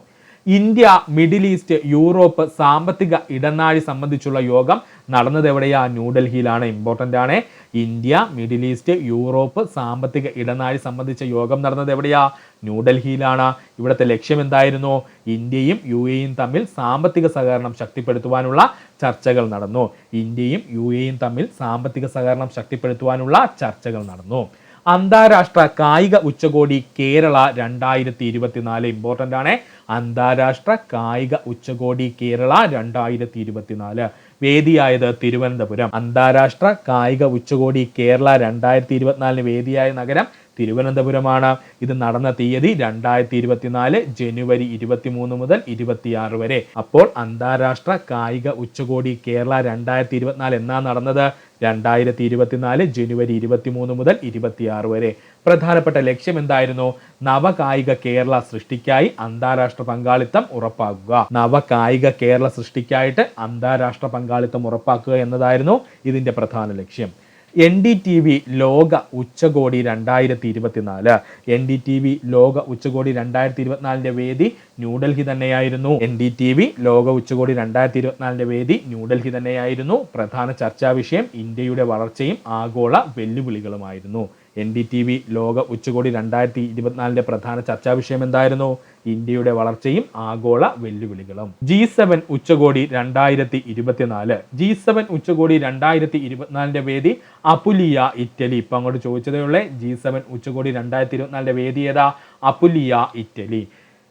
ഇന്ത്യ, മിഡിൽ ഈസ്റ്റ്, യൂറോപ്പ് സാമ്പത്തിക ഇടനാഴി സംബന്ധിച്ചുള്ള യോഗം നടന്നത് എവിടെയാ? ന്യൂഡൽഹിയിലാണ്. ഇമ്പോർട്ടൻ്റ് ആണ്. ഇന്ത്യ, മിഡിൽ ഈസ്റ്റ്, യൂറോപ്പ് സാമ്പത്തിക ഇടനാഴി സംബന്ധിച്ച യോഗം നടന്നത് എവിടെയാ? ന്യൂഡൽഹിയിലാണ്. ഇവിടുത്തെ ലക്ഷ്യം എന്തായിരുന്നു? ഇന്ത്യയും UAEയും തമ്മിൽ സാമ്പത്തിക സഹകരണം ശക്തിപ്പെടുത്തുവാനുള്ള ചർച്ചകൾ നടന്നു. ഇന്ത്യയും UAEയും തമ്മിൽ സാമ്പത്തിക സഹകരണം ശക്തിപ്പെടുത്തുവാനുള്ള ചർച്ചകൾ നടന്നു. അന്താരാഷ്ട്ര കായിക ഉച്ചകോടി കേരള 2024. ഇമ്പോർട്ടൻ്റ് ആണ്. അന്താരാഷ്ട്ര കായിക ഉച്ചകോടി കേരള 2024 വേദിയായത് തിരുവനന്തപുരം. അന്താരാഷ്ട്ര കായിക ഉച്ചകോടി കേരള 2024 വേദിയായ നഗരം തിരുവനന്തപുരമാണ്. ഇത് നടന്ന തീയതി 2024 ജനുവരി 23 മുതൽ 26 വരെ. അപ്പോൾ അന്താരാഷ്ട്ര കായിക ഉച്ചകോടി കേരള 2024 എന്നാ നടന്നത്? 2024 ജനുവരി 23 മുതൽ 26 വരെ. പ്രധാനപ്പെട്ട ലക്ഷ്യം എന്തായിരുന്നു? നവകായിക കേരള സൃഷ്ടിക്കായി അന്താരാഷ്ട്ര പങ്കാളിത്തം ഉറപ്പാക്കുക. നവകായിക കേരള സൃഷ്ടിക്കായിട്ട് അന്താരാഷ്ട്ര പങ്കാളിത്തം ഉറപ്പാക്കുക എന്നതായിരുന്നു ഇതിന്റെ പ്രധാന ലക്ഷ്യം. NDTV ലോക ഉച്ചകോടി 2024. NDTV ലോക ഉച്ചകോടി 2024 വേദി ന്യൂഡൽഹി തന്നെയായിരുന്നു. NDTV ലോക ഉച്ചകോടി 2024 വേദി ന്യൂഡൽഹി തന്നെയായിരുന്നു. പ്രധാന ചർച്ചാ വിഷയം ഇന്ത്യയുടെ വളർച്ചയും ആഗോള വെല്ലുവിളികളുമായിരുന്നു. NDTV ലോക ഉച്ചകോടി 2024 പ്രധാന ചർച്ചാ വിഷയം എന്തായിരുന്നു? ഇന്ത്യയുടെ വളർച്ചയും ആഗോള വെല്ലുവിളികളും. G7 ഉച്ചകോടി 2024. G7 ഉച്ചകോടി 2024 വേദി അപുലിയ, ഇറ്റലി. ഇപ്പൊ അങ്ങോട്ട് ചോദിച്ചതേ ഉള്ളേ. G7 ഉച്ചകോടി 2024 വേദി ഏതാ? Apulia, Italy.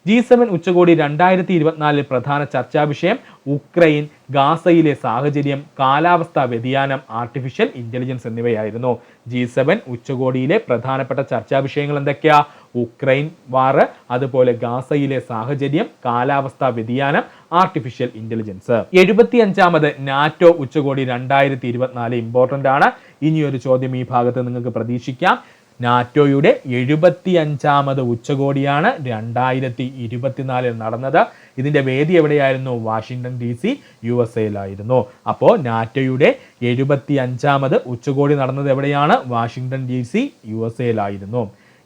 G7 ഉച്ചകോടി 2024 പ്രധാന ചർച്ചാ വിഷയം ഉക്രൈൻ, ഗാസയിലെ സാഹചര്യം, കാലാവസ്ഥാ വ്യതിയാനം, ആർട്ടിഫിഷ്യൽ ഇന്റലിജൻസ് എന്നിവയായിരുന്നു. G7 ഉച്ചകോടിയിലെ പ്രധാനപ്പെട്ട ചർച്ചാ വിഷയങ്ങൾ എന്തൊക്കെയാ? ഉക്രൈൻ വാർ, അതുപോലെ ഗാസയിലെ സാഹചര്യം, കാലാവസ്ഥാ വ്യതിയാനം, ആർട്ടിഫിഷ്യൽ ഇന്റലിജൻസ്. 75ാമത് നാറ്റോ ഉച്ചകോടി 2024 ഇമ്പോർട്ടന്റ് ആണ്. ഇനിയൊരു ചോദ്യം ഈ ഭാഗത്ത് നിങ്ങൾക്ക് പ്രതീക്ഷിക്കാം. നാറ്റോയുടെ 75ാമത് ഉച്ചകോടിയാണ് 2024 നടന്നത്. ഇതിന്റെ വേദി എവിടെയായിരുന്നു? വാഷിംഗ്ടൺ DC, USA അപ്പോൾ നാറ്റോയുടെ 75ാമത് ഉച്ചകോടി നടന്നത് എവിടെയാണ്? വാഷിംഗ്ടൺ DC, USA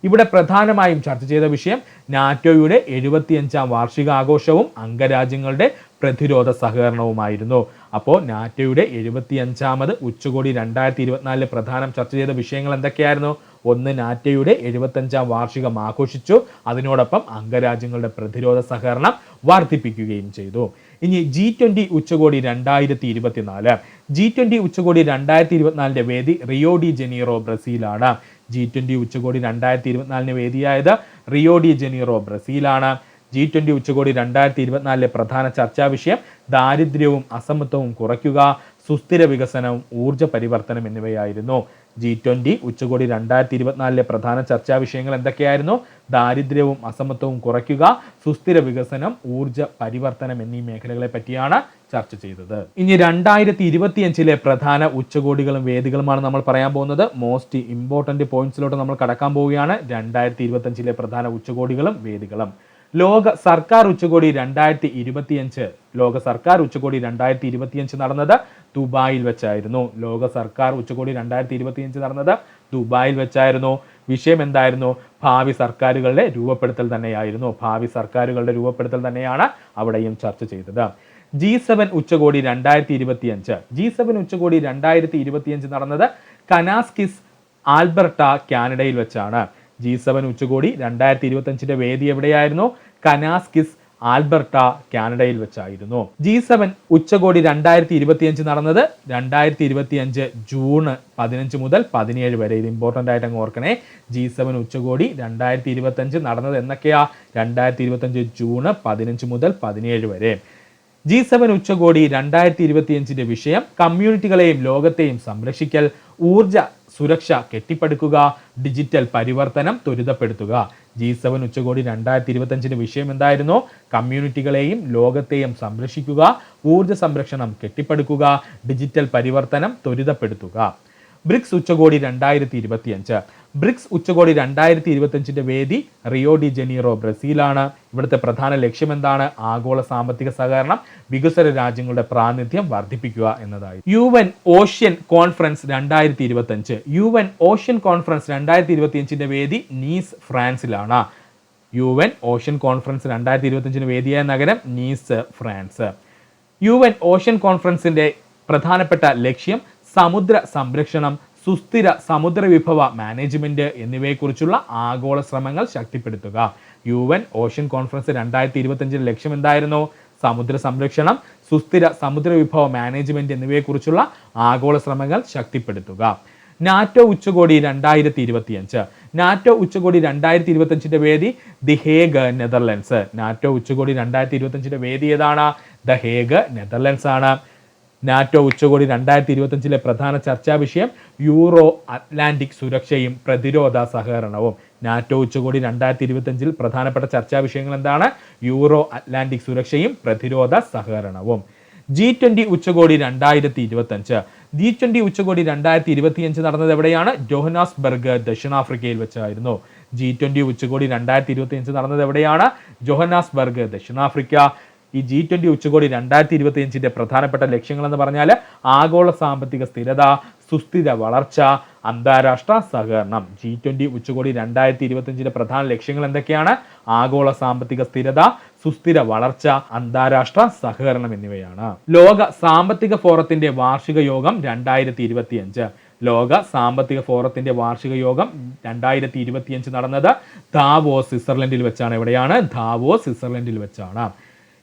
ഇവിടെ പ്രധാനമായും ചർച്ച ചെയ്ത വിഷയം നാറ്റോയുടെ 75ാം വാർഷികാഘോഷവും അംഗരാജ്യങ്ങളുടെ പ്രതിരോധ സഹകരണവുമായിരുന്നു. അപ്പോൾ നാറ്റോയുടെ 75ാമത് ഉച്ചകോടി 2024 പ്രധാനം ചർച്ച ചെയ്ത വിഷയങ്ങൾ എന്തൊക്കെയായിരുന്നു? ഒന്ന്, നാറ്റോയുടെ 75ാം വാർഷികം ആഘോഷിച്ചു. അതിനോടൊപ്പം അംഗരാജ്യങ്ങളുടെ പ്രതിരോധ സഹകരണം വർദ്ധിപ്പിക്കുകയും ചെയ്തു. ഇനി G20 ഉച്ചകോടി 2024. G20 ഉച്ചകോടി 2024 വേദി റിയോ ഡി ജനീറോ, ബ്രസീലാണ്. G20 ഉച്ചകോടി 2024 വേദിയായത് റിയോ ഡി ജനീറോ, ബ്രസീലാണ്. G20 ഉച്ചകോടി 2024 പ്രധാന ചർച്ചാ വിഷയം ദാരിദ്ര്യവും അസമത്വവും കുറയ്ക്കുക, സുസ്ഥിര വികസനവും ഊർജ്ജ പരിവർത്തനം എന്നിവയായിരുന്നു. G20 ഉച്ചകോടി 2024 പ്രധാന ചർച്ചാ വിഷയങ്ങൾ എന്തൊക്കെയായിരുന്നു? ദാരിദ്ര്യവും അസമത്വവും കുറയ്ക്കുക, സുസ്ഥിര വികസനം, ഊർജ്ജ പരിവർത്തനം എന്നീ മേഖലകളെ പറ്റിയാണ് ചർച്ച ചെയ്തത്. ഇനി 2025 പ്രധാന ഉച്ചകോടികളും വേദികളുമാണ് നമ്മൾ പറയാൻ പോകുന്നത്. മോസ്റ്റ് ഇമ്പോർട്ടന്റ് പോയിന്റ്സിലോട്ട് നമ്മൾ കടക്കാൻ പോവുകയാണ്. 2025 പ്രധാന ഉച്ചകോടികളും വേദികളും. ലോക സർക്കാർ ഉച്ചകോടി 2025. ലോക സർക്കാർ ഉച്ചകോടി 2025 നടന്നത് ദുബായിൽ വെച്ചായിരുന്നു. ലോക സർക്കാർ ഉച്ചകോടി 2025 നടന്നത് ദുബായിൽ വെച്ചായിരുന്നു. വിഷയം എന്തായിരുന്നു? ഭാവി സർക്കാരുകളുടെ രൂപപ്പെടുത്തൽ തന്നെയായിരുന്നു. ഭാവി സർക്കാരുകളുടെ രൂപപ്പെടുത്തൽ തന്നെയാണ് അവിടെയും ചർച്ച ചെയ്തത്. G7 ഉച്ചകോടി 2025. G7 ഉച്ചകോടി 2025 നടന്നത് കനാസ്കിസ്, ആൽബർട്ട, കാനഡയിൽ വെച്ചാണ്. G7 ഉച്ചകോടി 2025 വേദി എവിടെയായിരുന്നു? കനാസ്കിസ്, ആൽബർട്ട, കാനഡയിൽ വെച്ചായിരുന്നു. G7 ഉച്ചകോടി 2025 നടന്നത് 2025 ജൂൺ 15 മുതൽ 17 വരെ. ഇത് ഇമ്പോർട്ടന്റ് ആയിട്ട് അങ്ങ് ഓർക്കണേ. G7 ഉച്ചകോടി 2025 നടന്നത് എന്നൊക്കെയാ? 2025 ജൂൺ 15 മുതൽ 17 വരെ. G7 ഉച്ചകോടി 2025 വിഷയം കമ്മ്യൂണിറ്റികളെയും ലോകത്തെയും സംരക്ഷിക്കൽ, ഊർജ സുരക്ഷ കെട്ടിപ്പടുക്കുക, ഡിജിറ്റൽ പരിവർത്തനം ത്വരിതപ്പെടുത്തുക. G7 ഉച്ചകോടി 2025 വിഷയം എന്തായിരുന്നു? കമ്മ്യൂണിറ്റികളെയും ലോകത്തെയും സംരക്ഷിക്കുക, ഊർജ സംരക്ഷണം കെട്ടിപ്പടുക്കുക, ഡിജിറ്റൽ പരിവർത്തനം ത്വരിതപ്പെടുത്തുക. ബ്രിക്സ് ഉച്ചകോടി 2025. ബ്രിക്സ് ഉച്ചകോടി 2025 വേദി റിയോ ഡി ജനീറോ, ബ്രസീലാണ്. ഇവിടുത്തെ പ്രധാന ലക്ഷ്യം എന്താണ്? ആഗോള സാമ്പത്തിക സഹകരണം, വികസ്വര രാജ്യങ്ങളുടെ പ്രാതിനിധ്യം വർദ്ധിപ്പിക്കുക എന്നതായി. UN ocean conference 2025. UN ocean conference 2025 വേദി നീസ്, ഫ്രാൻസിലാണ്. UN ഓഷ്യൻ കോൺഫറൻസ് 2025 വേദിയായ നഗരം നീസ്, ഫ്രാൻസ്. UN ഓഷ്യൻ കോൺഫറൻസിന്റെ പ്രധാനപ്പെട്ട ലക്ഷ്യം സമുദ്ര സംരക്ഷണം, സുസ്ഥിര സമുദ്ര വിഭവ മാനേജ്മെന്റ് എന്നിവയെക്കുറിച്ചുള്ള ആഗോള ശ്രമങ്ങൾ ശക്തിപ്പെടുത്തുക. UN ഓഷ്യൻ കോൺഫറൻസ് 2025 ലക്ഷ്യം എന്തായിരുന്നു? സമുദ്ര സംരക്ഷണം, സുസ്ഥിര സമുദ്ര വിഭവ മാനേജ്മെന്റ് എന്നിവയെക്കുറിച്ചുള്ള ആഗോള ശ്രമങ്ങൾ ശക്തിപ്പെടുത്തുക. നാറ്റോ ഉച്ചകോടി 2025. നാറ്റോ ഉച്ചകോടി 2025 വേദി ദി ഹേഗ്, നെതർലൻഡ്സ്. നാറ്റോ ഉച്ചകോടി 2025 വേദി ഏതാണ്? ദ ഹേഗ്, നെതർലൻഡ്സ് ആണ്. നാറ്റോ ഉച്ചകോടി 2025 പ്രധാന ചർച്ചാ വിഷയം യൂറോ അറ്റ്ലാന്റിക് സുരക്ഷയും പ്രതിരോധ സഹകരണവും. നാറ്റോ ഉച്ചകോടി 2025 പ്രധാനപ്പെട്ട ചർച്ചാ വിഷയങ്ങൾ എന്താണ്? യൂറോ അറ്റ്ലാന്റിക് സുരക്ഷയും പ്രതിരോധ സഹകരണവും. G20 ഉച്ചകോടി 2025. G20 ഉച്ചകോടി 2025 നടന്നത് എവിടെയാണ്? ജോഹന്നാസ്ബർഗ്, ദക്ഷിണാഫ്രിക്കയിൽ വെച്ചായിരുന്നു. G20 ഉച്ചകോടി 2025 നടന്നത് എവിടെയാണ്? ജോഹന്നാസ്ബർഗ്, ദക്ഷിണാഫ്രിക്ക. ഈ G20 ഉച്ചകോടി 2025 പ്രധാനപ്പെട്ട ലക്ഷ്യങ്ങൾ എന്ന് പറഞ്ഞാൽ ആഗോള സാമ്പത്തിക സ്ഥിരത, സുസ്ഥിര വളർച്ച, അന്താരാഷ്ട്ര സഹകരണം. G20 ഉച്ചകോടി 2025 പ്രധാന ലക്ഷ്യങ്ങൾ എന്തൊക്കെയാണ്? ആഗോള സാമ്പത്തിക സ്ഥിരത, സുസ്ഥിര വളർച്ച, അന്താരാഷ്ട്ര സഹകരണം എന്നിവയാണ്. ലോക സാമ്പത്തിക ഫോറത്തിന്റെ വാർഷിക യോഗം 2025. ലോക സാമ്പത്തിക ഫോറത്തിന്റെ വാർഷിക യോഗം 2025 നടന്നത് ദാവോസ് സ്വിറ്റ്സർലൻഡിൽ വെച്ചാണ്. എവിടെയാണ്? ദാവോസ് സ്വിറ്റ്സർലൻഡിൽ വെച്ചാണ്.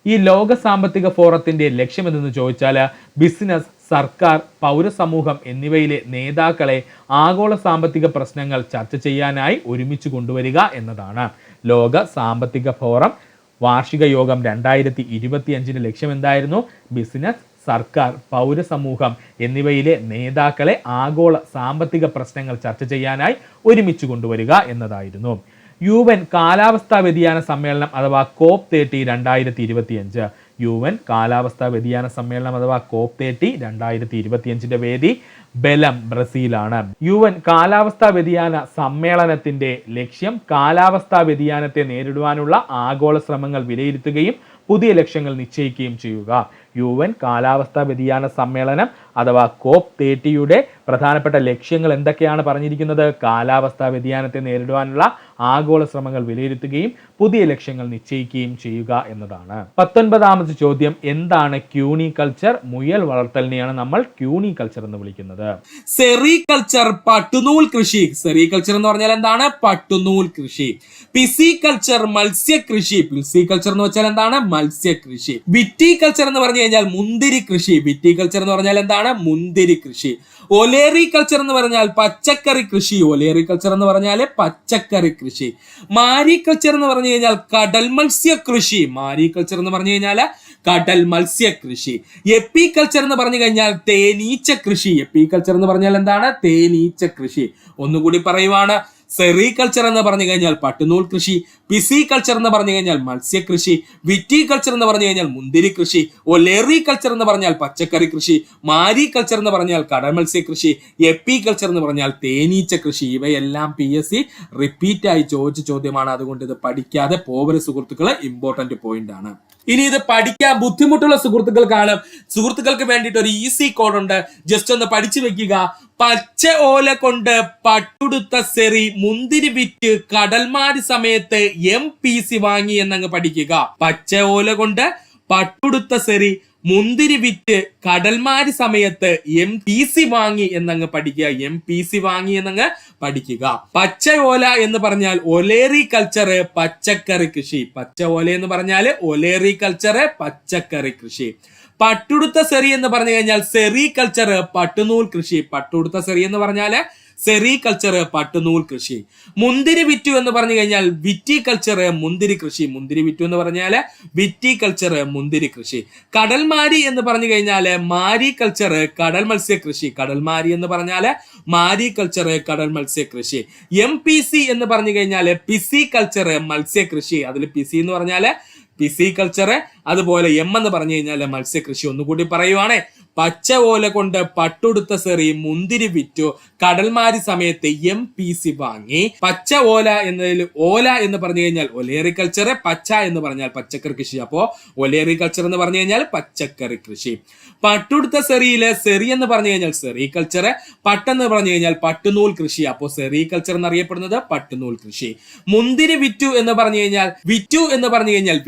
ഈ ലോക സാമ്പത്തിക ഫോറത്തിന്റെ ലക്ഷ്യം എന്തെന്ന് ചോദിച്ചാൽ ബിസിനസ്, സർക്കാർ, പൗരസമൂഹം എന്നിവയിലെ നേതാക്കളെ ആഗോള സാമ്പത്തിക പ്രശ്നങ്ങൾ ചർച്ച ചെയ്യാനായി ഒരുമിച്ച് കൊണ്ടുവരിക എന്നതാണ്. ലോക സാമ്പത്തിക ഫോറം വാർഷിക യോഗം 2025 ലക്ഷ്യം എന്തായിരുന്നു? ബിസിനസ്, സർക്കാർ, പൗരസമൂഹം എന്നിവയിലെ നേതാക്കളെ ആഗോള സാമ്പത്തിക പ്രശ്നങ്ങൾ ചർച്ച ചെയ്യാനായി ഒരുമിച്ച് കൊണ്ടുവരിക എന്നതായിരുന്നു. UN കാലാവസ്ഥാ വ്യതിയാന സമ്മേളനം അഥവാ COP30 2025. UN കാലാവസ്ഥാ വ്യതിയാന സമ്മേളനം അഥവാ COP30 2025 വേദി ബെലം, ബ്രസീലാണ്. UN കാലാവസ്ഥാ വ്യതിയാന സമ്മേളനത്തിന്റെ ലക്ഷ്യം കാലാവസ്ഥാ വ്യതിയാനത്തെ നേരിടുവാനുള്ള ആഗോള ശ്രമങ്ങൾ വിലയിരുത്തുകയും പുതിയ ലക്ഷ്യങ്ങൾ നിശ്ചയിക്കുകയും ചെയ്യുക. UN കാലാവസ്ഥാ വ്യതിയാന സമ്മേളനം അഥവാ COP30 പ്രധാനപ്പെട്ട ലക്ഷ്യങ്ങൾ എന്തൊക്കെയാണ് പറഞ്ഞിരിക്കുന്നത്? കാലാവസ്ഥാ വ്യതിയാനത്തെ നേരിടുവാനുള്ള ആഗോള ശ്രമങ്ങൾ വിലയിരുത്തുകയും പുതിയ ലക്ഷ്യങ്ങൾ നിശ്ചയിക്കുകയും ചെയ്യുക എന്നതാണ്. 19ാമത്തെ ചോദ്യം, എന്താണ് ക്യൂണികൾച്ചർ? മുയൽ വളർത്തലിനെയാണ് നമ്മൾ ക്യൂണികൾച്ചർ എന്ന് വിളിക്കുന്നത്. സെറികൾച്ചർ, പട്ടുനൂൽ കൃഷി. സെറികൾച്ചർ എന്ന് പറഞ്ഞാൽ എന്താണ്? പട്ടുനൂൽ കൃഷി. പിസികൾച്ചർ, മത്സ്യകൃഷി. പിസികൾച്ചർ എന്ന് വെച്ചാൽ എന്താണ്? മത്സ്യകൃഷി. വിറ്റികൾച്ചർ എന്ന് പറഞ്ഞു കഴിഞ്ഞാൽ മുന്തിരി കൃഷി. വിറ്റികൾച്ചർ എന്ന് പറഞ്ഞാൽ എന്താണ്? മുന്തിരി കൃഷി. ഒലേറികൾച്ചർ എന്ന് പറഞ്ഞാൽ പച്ചക്കറി കൃഷി. ഒലേറികൾച്ചർ എന്ന് പറഞ്ഞാൽ പച്ചക്കറി കൃഷി. മാരികൾച്ചർ എന്ന് പറഞ്ഞു കഴിഞ്ഞാൽ കടൽ മത്സ്യ കൃഷി. മാരികൾച്ചർ എന്ന് പറഞ്ഞു കഴിഞ്ഞാൽ കടൽ മത്സ്യ കൃഷി. എപ്പികൾച്ചർ എന്ന് പറഞ്ഞു കഴിഞ്ഞാൽ തേനീച്ച കൃഷി. എപ്പികൾച്ചർ എന്ന് പറഞ്ഞാൽ എന്താണ്? തേനീച്ച കൃഷി. ഒന്നുകൂടി പറയുവാണ്. സെറികൾച്ചർ എന്ന് പറഞ്ഞു കഴിഞ്ഞാൽ പട്ടുനൂൽ കൃഷി. പിസികൾച്ചർ എന്ന് പറഞ്ഞു കഴിഞ്ഞാൽ മത്സ്യകൃഷി. വിറ്റികൾച്ചർ എന്ന് പറഞ്ഞു കഴിഞ്ഞാൽ മുന്തിരി കൃഷി. ഒലേറികൾച്ചർ എന്ന് പറഞ്ഞാൽ പച്ചക്കറി കൃഷി. മാരികൾച്ചർ എന്ന് പറഞ്ഞാൽ കടൽ മത്സ്യ കൃഷി. എപ്പികൾച്ചർ എന്ന് പറഞ്ഞാൽ തേനീച്ച കൃഷി. ഇവയെല്ലാം PSC റിപ്പീറ്റ് ആയി ചോദിച്ച ചോദ്യമാണ്. അതുകൊണ്ട് ഇത് പഠിക്കാതെ പോവരുത് സുഹൃത്തുക്കളെ, ഇമ്പോർട്ടന്റ് പോയിന്റ് ആണ്. ഇനി ഇത് പഠിക്കാൻ ബുദ്ധിമുട്ടുള്ള സുഹൃത്തുക്കൾക്ക് വേണ്ടിയിട്ട് ഒരു ഈസി കോഡ് ഉണ്ട്. ജസ്റ്റ് ഒന്ന് പഠിച്ചു വെക്കുക. പച്ച ഓല കൊണ്ട് പട്ടുടുത്ത സെറി മുന്തിരി വിറ്റ് കടൽമാരി സമയത്ത് MPC വാങ്ങി എന്നങ്ങ് പഠിക്കുക. പച്ച ഓല കൊണ്ട് പട്ടുടുത്ത സെറി മുന്തിരി വിറ്റ് കടൽമാരി സമയത്ത് MPC വാങ്ങി എന്നങ്ങ് പഠിക്കുക. MPC വാങ്ങി എന്നങ്ങ് പഠിക്കുക. പച്ച ഓല എന്ന് പറഞ്ഞാൽ ഒലേറികൾച്ചർ, പച്ചക്കറി കൃഷി. പച്ച ഓല എന്ന് പറഞ്ഞാൽ ഒലേറികൾച്ചർ, പച്ചക്കറി കൃഷി. പട്ടുടുത്ത സെറി എന്ന് പറഞ്ഞു കഴിഞ്ഞാൽ സെറികൾച്ചർ, പട്ടുനൂൽ കൃഷി. പട്ടുടുത്ത സെറി എന്ന് പറഞ്ഞാല് സെറികൾച്ചർ, പട്ടുനൂൽ കൃഷി. മുന്തിരി വിറ്റു എന്ന് പറഞ്ഞു കഴിഞ്ഞാൽ വിറ്റികൾച്ചർ, മുന്തിരി കൃഷി. മുന്തിരി വിറ്റു എന്ന് പറഞ്ഞാല് വിറ്റികൾച്ചർ, മുന്തിരി കൃഷി. കടൽമാരി എന്ന് പറഞ്ഞു കഴിഞ്ഞാല് മാരികൾച്ചർ, കടൽ മത്സ്യ കൃഷി. കടൽമാരി എന്ന് പറഞ്ഞാല് മാരികൾച്ചർ, കടൽ മത്സ്യ കൃഷി. MPC എന്ന് പറഞ്ഞു കഴിഞ്ഞാല് പിസികൾച്ചർ, മത്സ്യകൃഷി. അതിൽ പിസി എന്ന് പറഞ്ഞാല് പിസികൾച്ചർ, അതുപോലെ M എന്ന് പറഞ്ഞു കഴിഞ്ഞാൽ മത്സ്യകൃഷി. ഒന്നുകൂടി പറയുവാണേ. പച്ച ഓല കൊണ്ട് പട്ടുടുത്ത സെറി മുന്തിരി വിറ്റു കടൽമാരി സമയത്ത് MPC വാങ്ങി. പച്ച ഓല എന്നതിൽ ഓല എന്ന് പറഞ്ഞു കഴിഞ്ഞാൽ ഒലേറികൾച്ചർ, പച്ച എന്ന് പറഞ്ഞാൽ പച്ചക്കറി കൃഷി. അപ്പോ ഒലേറികൾച്ചർ എന്ന് പറഞ്ഞു കഴിഞ്ഞാൽ പച്ചക്കറി കൃഷി. പട്ടുടുത്ത സെറിയില് സെറി എന്ന് പറഞ്ഞു കഴിഞ്ഞാൽ സെറികൾച്ചർ, പട്ടെന്ന് പറഞ്ഞു കഴിഞ്ഞാൽ പട്ടുനൂൽ കൃഷി. അപ്പോ സെറികൾച്ചർ എന്നറിയപ്പെടുന്നത് പട്ടുനൂൽ കൃഷി. മുന്തിരി വിറ്റു എന്ന് പറഞ്ഞു കഴിഞ്ഞാൽ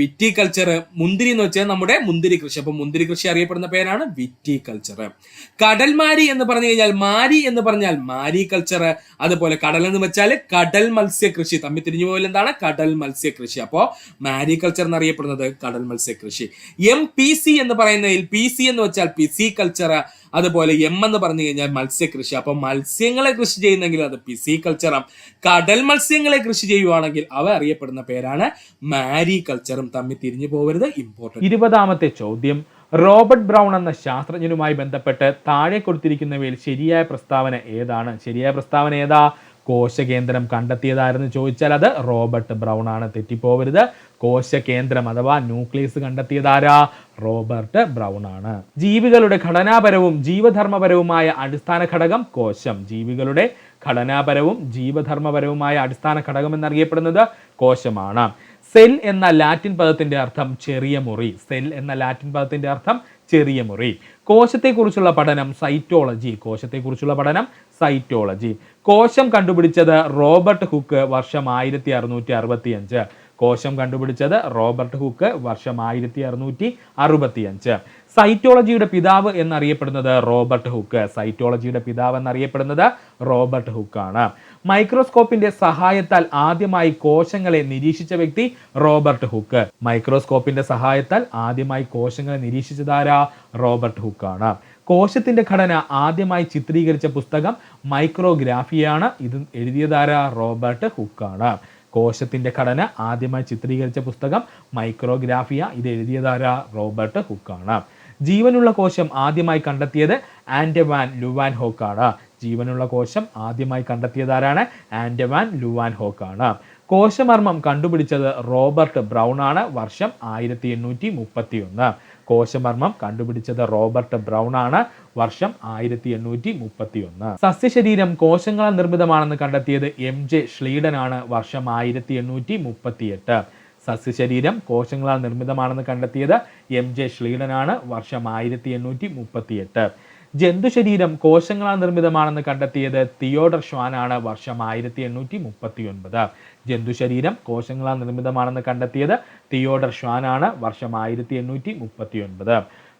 വിറ്റികൾച്ചർ. മുന്തിരി എന്ന് വെച്ചാൽ നമ്മുടെ മുന്തിരി കൃഷി. അപ്പൊ മുന്തിരി കൃഷി അറിയപ്പെടുന്ന പേരാണ് വിറ്റികൾച്ചർ. കടൽമാരി എന്ന് പറഞ്ഞു കഴിഞ്ഞാൽ മാരി എന്ന് പറഞ്ഞാൽ മാരികൾച്ചർ. അതുപോലെ കടൽ എന്ന് വെച്ചാൽ കടൽ മത്സ്യ കൃഷി. തമ്മിൽ തിരിഞ്ഞു പോയാൽ എന്താണ്? കടൽ മത്സ്യ കൃഷി. അപ്പോ മാരികൾച്ചർ എന്നറിയപ്പെടുന്നത് കടൽ മത്സ്യ കൃഷി. MPC എന്ന് പറയുന്നതിൽ PC എന്ന് വെച്ചാൽ പിസികൾച്ചർ, അതുപോലെ M എന്ന് പറഞ്ഞു കഴിഞ്ഞാൽ മത്സ്യകൃഷി. അപ്പൊ മത്സ്യങ്ങളെ കൃഷി ചെയ്യുന്നെങ്കിൽ അത് പിസികൾച്ചറും, കടൽ മത്സ്യങ്ങളെ കൃഷി ചെയ്യുവാണെങ്കിൽ അവ അറിയപ്പെടുന്ന പേരാണ് മാരികൾച്ചറും. തമ്മിൽ തിരിഞ്ഞു പോകരുത്, ഇമ്പോർട്ടന്റ്. 20ാമത്തെ ചോദ്യം, റോബർട്ട് ബ്രൗൺ എന്ന ശാസ്ത്രജ്ഞനുമായി ബന്ധപ്പെട്ട് താഴെ കൊടുത്തിരിക്കുന്നവയിൽ ശരിയായ പ്രസ്താവന ഏതാണ്? ശരിയായ പ്രസ്താവന ഏതാ? കോശകേന്ദ്രം കണ്ടെത്തിയതായിരുന്നു ചോദിച്ചാൽ അത് റോബർട്ട് ബ്രൗൺ ആണ്. തെറ്റിപ്പോവരുത്. കോശകേന്ദ്രം അഥവാ ന്യൂക്ലിയസ് കണ്ടെത്തിയതാരാ? റോബർട്ട് ബ്രൗൺ ആണ്. ജീവികളുടെ ഘടനാപരവും ജീവധർമ്മപരവുമായ അടിസ്ഥാന ഘടകം കോശം. ജീവികളുടെ ഘടനാപരവും ജീവധർമ്മപരവുമായ അടിസ്ഥാന ഘടകം എന്നറിയപ്പെടുന്നത് കോശമാണ്. സെൽ എന്ന ലാറ്റിൻ പദത്തിന്റെ അർത്ഥം ചെറിയ മുറി. സെൽ എന്ന ലാറ്റിൻ പദത്തിന്റെ അർത്ഥം ചെറിയ മുറി. കോശത്തെക്കുറിച്ചുള്ള പഠനം സൈറ്റോളജി. കോശത്തെക്കുറിച്ചുള്ള പഠനം സൈറ്റോളജി. കോശം കണ്ടുപിടിച്ചത് റോബർട്ട് ഹുക്ക്. വർഷം 1665. കോശം കണ്ടുപിടിച്ചത് റോബർട്ട് ഹുക്ക്, വർഷം 1665. സൈറ്റോളജിയുടെ പിതാവ് എന്നറിയപ്പെടുന്നത് റോബർട്ട് ഹുക്ക്. സൈറ്റോളജിയുടെ പിതാവ് എന്നറിയപ്പെടുന്നത് റോബർട്ട് ഹുക്കാണ്. മൈക്രോസ്കോപ്പിന്റെ സഹായത്താൽ ആദ്യമായി കോശങ്ങളെ നിരീക്ഷിച്ച വ്യക്തി റോബർട്ട് ഹുക്ക്. മൈക്രോസ്കോപ്പിന്റെ സഹായത്താൽ ആദ്യമായി കോശങ്ങളെ നിരീക്ഷിച്ചതാരാ? റോബർട്ട് ഹുക്കാണ്. കോശത്തിന്റെ ഘടന ആദ്യമായി ചിത്രീകരിച്ച പുസ്തകം മൈക്രോഗ്രാഫിയാണ്. ഇത് എഴുതിയതാരാ? റോബർട്ട് ഹുക്കാണ്. കോശത്തിന്റെ ഘടന ആദ്യമായി ചിത്രീകരിച്ച പുസ്തകം മൈക്രോഗ്രാഫിയ. ഇത് എഴുതിയതാരാ? റോബർട്ട് ഹുക്കാണ്. ജീവനുള്ള കോശം ആദ്യമായി കണ്ടെത്തിയത് ആൻഡെ വാൻ ലുവാൻഹോക്കാണ്. ജീവനുള്ള കോശം ആദ്യമായി കണ്ടെത്തിയതാരാണ്? ആൻഡെ വാൻ ലുവാൻഹോക്കാണ്. കോശമർമ്മം കണ്ടുപിടിച്ചത് റോബർട്ട് ബ്രൗൺ ആണ്. വർഷം 1831. കോശമർമ്മം കണ്ടുപിടിച്ചത് റോബർട്ട് ബ്രൗൺ ആണ്. വർഷം 1831. സസ്യശരീരം കോശങ്ങളാൽ നിർമ്മിതമാണെന്ന് കണ്ടെത്തിയത് MJ ഷ്ലീഡൻ ആണ്. വർഷം 1838. സസ്യശരീരം കോശങ്ങളാൽ നിർമ്മിതമാണെന്ന് കണ്ടെത്തിയത് MJ ഷ്ലീഡൻ ആണ്. വർഷം 1838. ജന്തുശരീരം കോശങ്ങളാൽ നിർമ്മിതമാണെന്ന് കണ്ടെത്തിയത് തിയോഡർ ഷ്വാൻ ആണ്. വർഷം 1839. ജന്തുശരീരം കോശങ്ങളാൽ നിർമ്മിതമാണെന്ന് കണ്ടെത്തിയത് തിയോഡർ ഷ്വാൻ ആണ്. വർഷം 1839.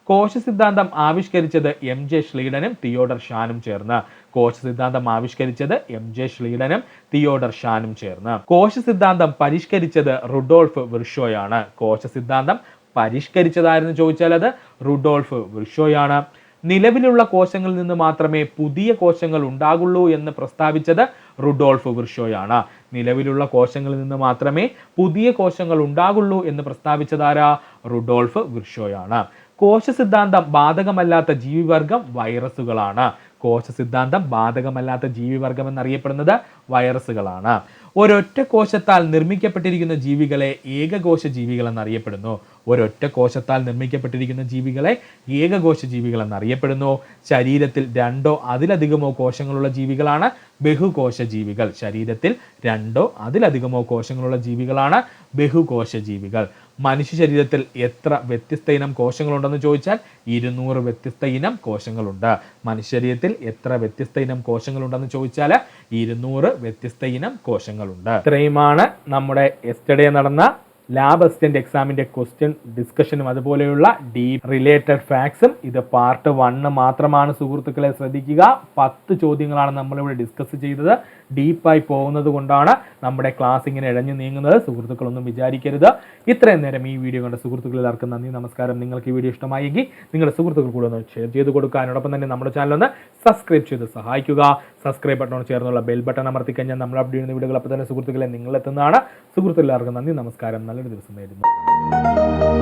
കോശ സിദ്ധാന്തം ആവിഷ്കരിച്ചത് MJ ഷ്ലീഡനും തിയോഡർ ഷാനും ചേർന്ന്. കോശ സിദ്ധാന്തം ആവിഷ്കരിച്ചത് MJ ഷ്ലീഡനും തിയോഡർ ഷാനും ചേർന്ന്. കോശ സിദ്ധാന്തം പരിഷ്കരിച്ചത് റുഡോൾഫ് വിർഷോയാണ്. കോശ സിദ്ധാന്തം പരിഷ്കരിച്ചതായിരുന്നു ചോദിച്ചാൽ അത് റുഡോൾഫ് വിർഷോയാണ്. നിലവിലുള്ള കോശങ്ങളിൽ നിന്ന് മാത്രമേ പുതിയ കോശങ്ങൾ ഉണ്ടാകുള്ളൂ എന്ന് പ്രസ്താവിച്ചത് റുഡോൾഫ് വിർഷോയാണ്. നിലവിലുള്ള കോശങ്ങളിൽ നിന്ന് മാത്രമേ പുതിയ കോശങ്ങൾ ഉണ്ടാകുള്ളൂ എന്ന് പ്രസ്താവിച്ചതാരാ? റുഡോൾഫ് വിർഷോയാണ്. കോശ സിദ്ധാന്തം ബാധകമല്ലാത്ത ജീവിവർഗം വൈറസുകളാണ്. കോശ സിദ്ധാന്തം ബാധകമല്ലാത്ത ജീവിവർഗം എന്നറിയപ്പെടുന്നത് വൈറസുകളാണ്. ഒരൊറ്റ കോശത്താൽ നിർമ്മിക്കപ്പെട്ടിരിക്കുന്ന ജീവികളെ ഏകകോശ ജീവികൾ എന്നറിയപ്പെടുന്നു. ഒരൊറ്റ കോശത്താൽ നിർമ്മിക്കപ്പെട്ടിരിക്കുന്ന ജീവികളെ ഏകകോശ ജീവികൾ എന്നറിയപ്പെടുന്നു. ശരീരത്തിൽ 2 അതിലധികമോ കോശങ്ങളുള്ള ജീവികളാണ് ബഹുകോശ ജീവികൾ. ശരീരത്തിൽ 2 അതിലധികമോ കോശങ്ങളുള്ള ജീവികളാണ് ബഹുകോശ ജീവികൾ. മനുഷ്യ ശരീരത്തിൽ എത്ര വ്യത്യസ്ത ഇനം കോശങ്ങളുണ്ടെന്ന് ചോദിച്ചാൽ 200 വ്യത്യസ്ത ഇനം കോശങ്ങളുണ്ട്. മനുഷ്യ ശരീരത്തിൽ എത്ര വ്യത്യസ്ത ഇനം കോശങ്ങളുണ്ടെന്ന് ചോദിച്ചാൽ 200 വ്യത്യസ്ത ഇനം കോശങ്ങളുണ്ട്. ഇത്രയുമാണ് നമ്മുടെ യെസ്റ്റർഡേ നടന്ന ലാബ് അസിസ്റ്റന്റ് എക്സാമിന്റെ ക്വസ്റ്റ്യൻ ഡിസ്കഷനും അതുപോലെയുള്ള ഡീപ് റിലേറ്റഡ് ഫാക്ട്സും. ഇത് പാർട്ട് 1 മാത്രമാണ് സുഹൃത്തുക്കളെ, ശ്രദ്ധിക്കുക. 10 ചോദ്യങ്ങളാണ് നമ്മളിവിടെ ഡിസ്കസ് ചെയ്തത്. ഡീപ്പായി പോകുന്നത് കൊണ്ടാണ് നമ്മുടെ ക്ലാസ് ഇങ്ങനെ ഇഴഞ്ഞു നീങ്ങുന്നത്. സുഹൃത്തുക്കളൊന്നും വിചാരിക്കരുത്. ഇത്രയും നേരം ഈ വീഡിയോ കണ്ട സുഹൃത്തുക്കൾ എല്ലാവർക്കും നന്ദി, നമസ്കാരം. നിങ്ങൾക്ക് ഈ വീഡിയോ ഇഷ്ടമായെങ്കിൽ നിങ്ങളുടെ സുഹൃത്തുക്കൾ കൂടെ ഒന്ന് ഷെയർ ചെയ്ത് കൊടുക്കാനോടൊപ്പം തന്നെ നമ്മുടെ ചാനൽ ഒന്ന് സബ്സ്ക്രൈബ് ചെയ്ത് സഹായിക്കുക. സബ്സ്ക്രൈബ് ബട്ടണോട് ചേർന്നുള്ള ബെൽ ബട്ടൺ അമർത്തിക്കഴിഞ്ഞാൽ നമ്മൾ അപ്ഡേറ്റ് ചെയ്യുന്ന വീഡിയോകൾ അപ്പോൾ തന്നെ സുഹൃത്തുക്കളെ നിങ്ങളെത്തുന്നതാണ്. സുഹൃത്തുക്കൾ എല്ലാവർക്കും നന്ദി, നമസ്കാരം. നല്ലൊരു ദിവസം നേരുന്നു.